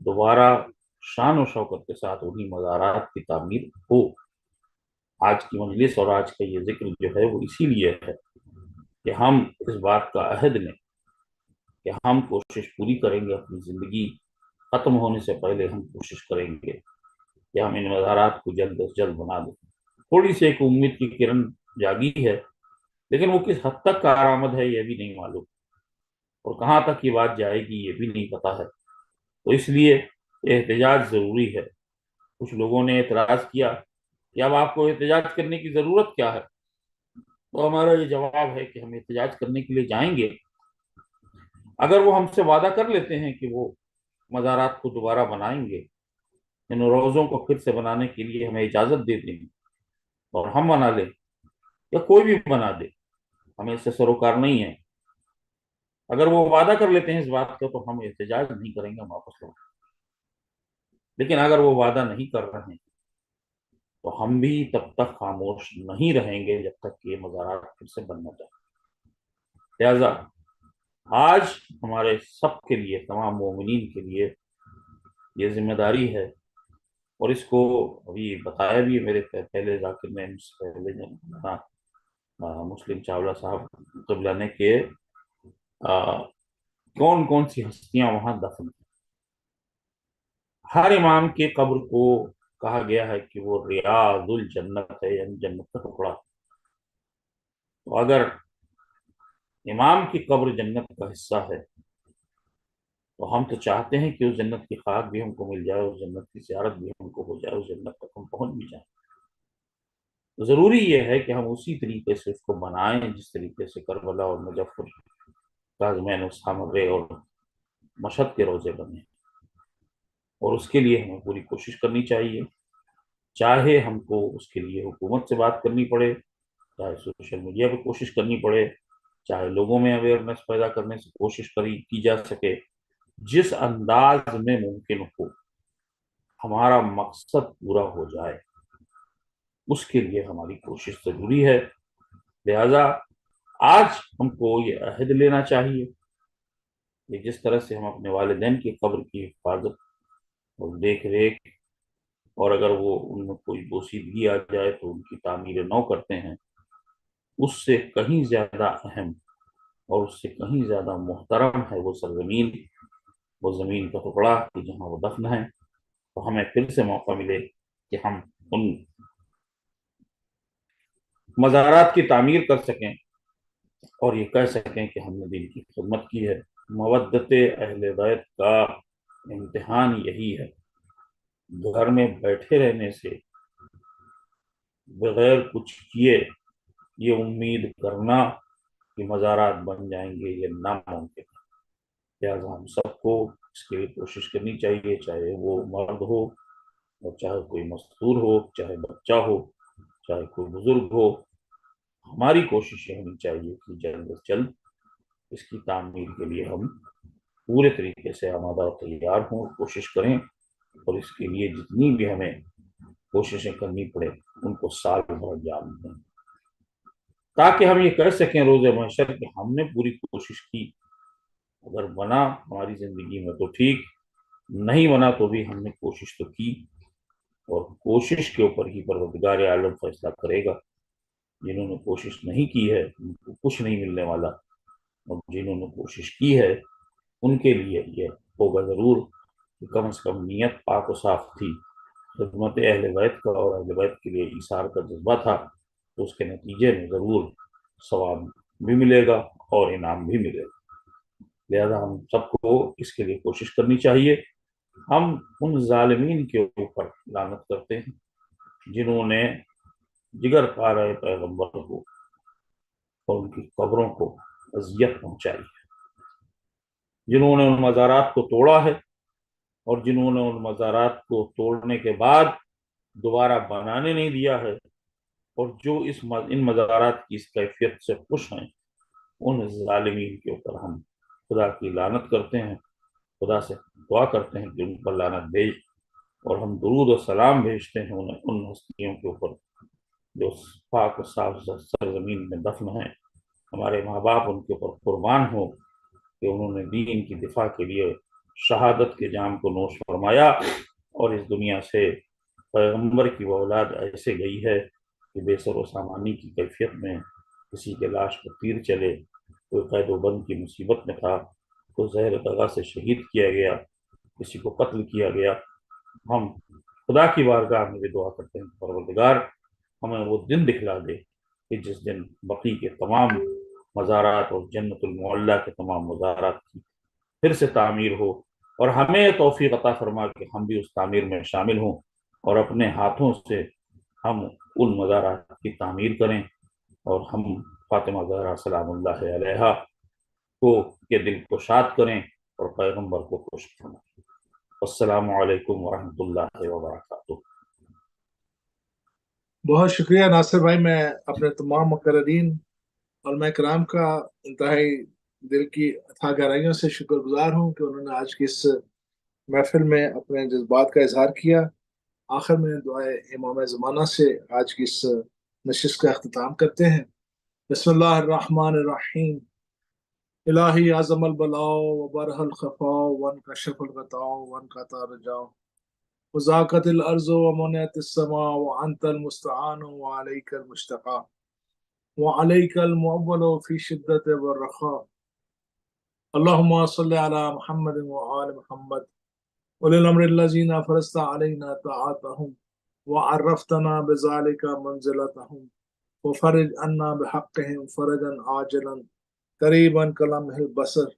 دوبارہ شان و شوکت کے ساتھ انہی مزارات کی تعمیر ہو. آج کی مجلس اور آج کا یہ ذکر جو ہے وہ اسی لیے ہے کہ ہم اس بات کا عہد لیں کہ ہم کوشش پوری کریں گے، اپنی زندگی ختم ہونے سے پہلے ہم کوشش کریں گے کہ ہم ان مزارات کو جلد از جلد بنا دیں. تھوڑی سی ایک امید کی کرن جاگی ہے، لیکن وہ کس حد تک کارآمد ہے یہ بھی نہیں معلوم، اور کہاں تک یہ بات جائے گی یہ بھی نہیں پتا ہے. تو اس لیے احتجاج ضروری ہے. کچھ لوگوں نے اعتراض کیا کہ اب آپ کو احتجاج کرنے کی ضرورت کیا ہے؟ تو ہمارا یہ جواب ہے کہ ہم احتجاج کرنے کے لیے جائیں گے اگر وہ ہم سے وعدہ کر لیتے ہیں کہ وہ مزارات کو دوبارہ بنائیں گے، ان روزوں کو پھر سے بنانے کے لیے ہمیں اجازت دے دیں گے اور ہم بنا لیں، یا کوئی بھی بنا دے، ہمیں اس سے سروکار نہیں ہے. اگر وہ وعدہ کر لیتے ہیں اس بات کا تو ہم احتجاج نہیں کریں گے، ہم واپس لوٹیں. لیکن اگر وہ وعدہ نہیں کر رہے ہیں تو ہم بھی تب تک خاموش نہیں رہیں گے جب تک کہ یہ مزارات پھر سے بننا چاہیے. لہذا آج ہمارے سب کے لیے، تمام مومنین کے لیے یہ ذمہ داری ہے، اور اس کو ابھی بتایا بھی میرے پہلے ذاکر نے مجھ سے پہلے مسلم چاولہ صاحب قبلہ نے کہ کون کون سی ہستیاں وہاں دفن ہیں۔ ہر امام کی قبر کو کہا گیا ہے کہ وہ ریاض الجنت ہے، یعنی جنت کا ٹکڑا۔ تو اگر امام کی قبر جنت کا حصہ ہے تو ہم تو چاہتے ہیں کہ اس جنت کی خاک بھی ہم کو مل جائے، اس جنت کی زیارت بھی ہم کو ہو جائے، اس جنت تک ہم پہنچ بھی جائیں۔ ضروری یہ ہے کہ ہم اسی طریقے سے اس کو بنائیں جس طریقے سے کربلا اور مظفر، کاظمین و سامرے اور مشہد کے روزے بنے، اور اس کے لیے ہمیں پوری کوشش کرنی چاہیے، چاہے ہم کو اس کے لیے حکومت سے بات کرنی پڑے، چاہے سوشل میڈیا پہ کوشش کرنی پڑے، چاہے لوگوں میں اویئرنیس پیدا کرنے سے کوشش کی جا سکے، جس انداز میں ممکن ہو ہمارا مقصد پورا ہو جائے، اس کے لیے ہماری کوشش ضروری ہے۔ لہذا آج ہم کو یہ عہد لینا چاہیے کہ جس طرح سے ہم اپنے والدین کی قبر کی حفاظت اور دیکھ ریکھ، اور اگر وہ ان میں کوئی بوسیدگی آ جائے تو ان کی تعمیر نو کرتے ہیں، اس سے کہیں زیادہ اہم اور اس سے کہیں زیادہ محترم ہے وہ سرزمین، وہ زمین کا ٹکڑا کہ جہاں وہ دفن ہے۔ تو ہمیں پھر سے موقع ملے کہ ہم ان مزارات کی تعمیر کر سکیں اور یہ کہہ سکیں کہ ہم نے دین کی خدمت کی ہے۔ مودت اہل بیت کا امتحان یہی ہے، گھر میں بیٹھے رہنے سے، بغیر کچھ کیے یہ امید کرنا کہ مزارات بن جائیں گے، یہ ناممکن ہے۔ لہٰذا ہم سب کو اس کے لیے کوشش کرنی چاہیے، چاہے وہ مرد ہو اور چاہے کوئی مستور ہو، چاہے بچہ ہو، چاہے کوئی بزرگ ہو، ہماری کوشش یہ ہونی چاہیے کہ جلد از جلد اس کی تعمیر کے لیے ہم پورے طریقے سے آمادہ و تیار ہوں، کوشش کریں، اور اس کے لیے جتنی بھی ہمیں کوششیں کرنی پڑے ان کو سال بھر جان دیں، تاکہ ہم یہ کہہ سکیں روز محشر کہ ہم نے پوری کوشش کی، اگر بنا ہماری زندگی میں تو ٹھیک، نہیں بنا تو بھی ہم نے کوشش تو کی، اور کوشش کے اوپر ہی پروردگار عالم فیصلہ کرے گا۔ جنہوں نے کوشش نہیں کی ہے ان کو کچھ نہیں ملنے والا، اور جنہوں نے کوشش کی ہے ان کے لیے یہ ہوگا ضرور کہ کم از کم نیت پاک و صاف تھی، خدمت اہل بیت کا اور اہل بیت کے لیے ایثار کا جذبہ تھا، تو اس کے نتیجے میں ضرور ثواب بھی ملے گا اور انعام بھی ملے گا۔ لہذا ہم سب کو اس کے لیے کوشش کرنی چاہیے۔ ہم ان ظالمین کے اوپر لعنت کرتے ہیں جنہوں نے جگر پارہ پیغمبر کو اور ان کی قبروں کو اذیت پہنچائی ہے، جنہوں نے ان مزارات کو توڑا ہے، اور جنہوں نے ان مزارات کو توڑنے کے بعد دوبارہ بنانے نہیں دیا ہے، اور جو ان مزارات کی اس کیفیت سے خوش ہیں، ان ظالمین کے اوپر ہم خدا کی لعنت کرتے ہیں، خدا سے دعا کرتے ہیں کہ ان پر لعنت بھیج، اور ہم درود و سلام بھیجتے ہیں ان ہستیوں کے اوپر جو پاک و صاف سرزمین میں دفن ہیں۔ ہمارے ماں باپ ان کے اوپر قربان ہوں کہ انہوں نے دین کی دفاع کے لیے شہادت کے جام کو نوش فرمایا، اور اس دنیا سے پیغمبر کی وہ اولاد ایسے گئی ہے کہ بے سر و سامانی کی کیفیت میں کسی کے لاش پر تیر چلے، کوئی قید و بند کی مصیبت میں تھا، کوئی زہر دغا سے شہید کیا گیا، کسی کو قتل کیا گیا۔ ہم خدا کی بارگاہ میں بھی دعا کرتے ہیں پروردگار ہمیں وہ دن دکھلا دے کہ جس دن بقی کے تمام مزارات اور جنت المعلیٰ کے تمام مزارات کی پھر سے تعمیر ہو، اور ہمیں توفیق عطا فرما کہ ہم بھی اس تعمیر میں شامل ہوں، اور اپنے ہاتھوں سے ہم ان مزارات کی تعمیر کریں، اور ہم فاطمہ زہرا سلام اللہ علیہا کو کے دل کو شاد کریں اور پیغمبر کو خوش فرمائیں۔ السلام علیکم ورحمۃ اللہ وبرکاتہ۔ بہت شکریہ ناصر بھائی، میں اپنے تمام مقررین علماء کرام کا انتہائی دل کی اتھاہ گہرائیوں سے شکر گزار ہوں کہ انہوں نے آج کی اس محفل میں اپنے جذبات کا اظہار کیا۔ آخر میں دعائے امام زمانہ سے آج کی اس نشست کا اختتام کرتے ہیں۔ بسم اللہ الرحمن الرحیم۔ الہی اعظم البلاء وبرہ الخفاء وانکشف الغطاء وانقطع الرجاء وضاقت الارض ومنعت السماء وانت المستعان وعلیک المشتقى وعليك المؤول في شدة والرخاء. اللهم صل على محمد وآل محمد أولي الأمر الذين فرضت علينا طاعتهم وعرفتنا بذلك منزلتهم وفرج عنا بحقهم فرجا عاجلا قريبا كلمح البصر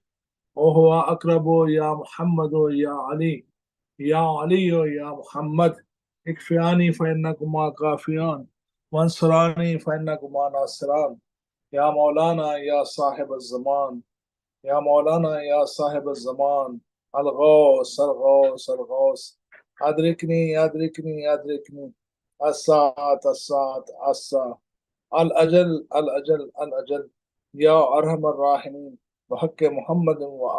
وهو أقرب يا محمد يا علي يا علي يا محمد اكفياني فإنكما كافيان وانصراني فإنكما ناصران يا مولانا يا صاحب الزمان يا مولانا يا صاحب الزمان الغوث الغوث الغوث أدركني أدركني أدركني الساعة الساعة الساعة الأجل الأجل الأجل يا أرحم الراحمين بحق محمد و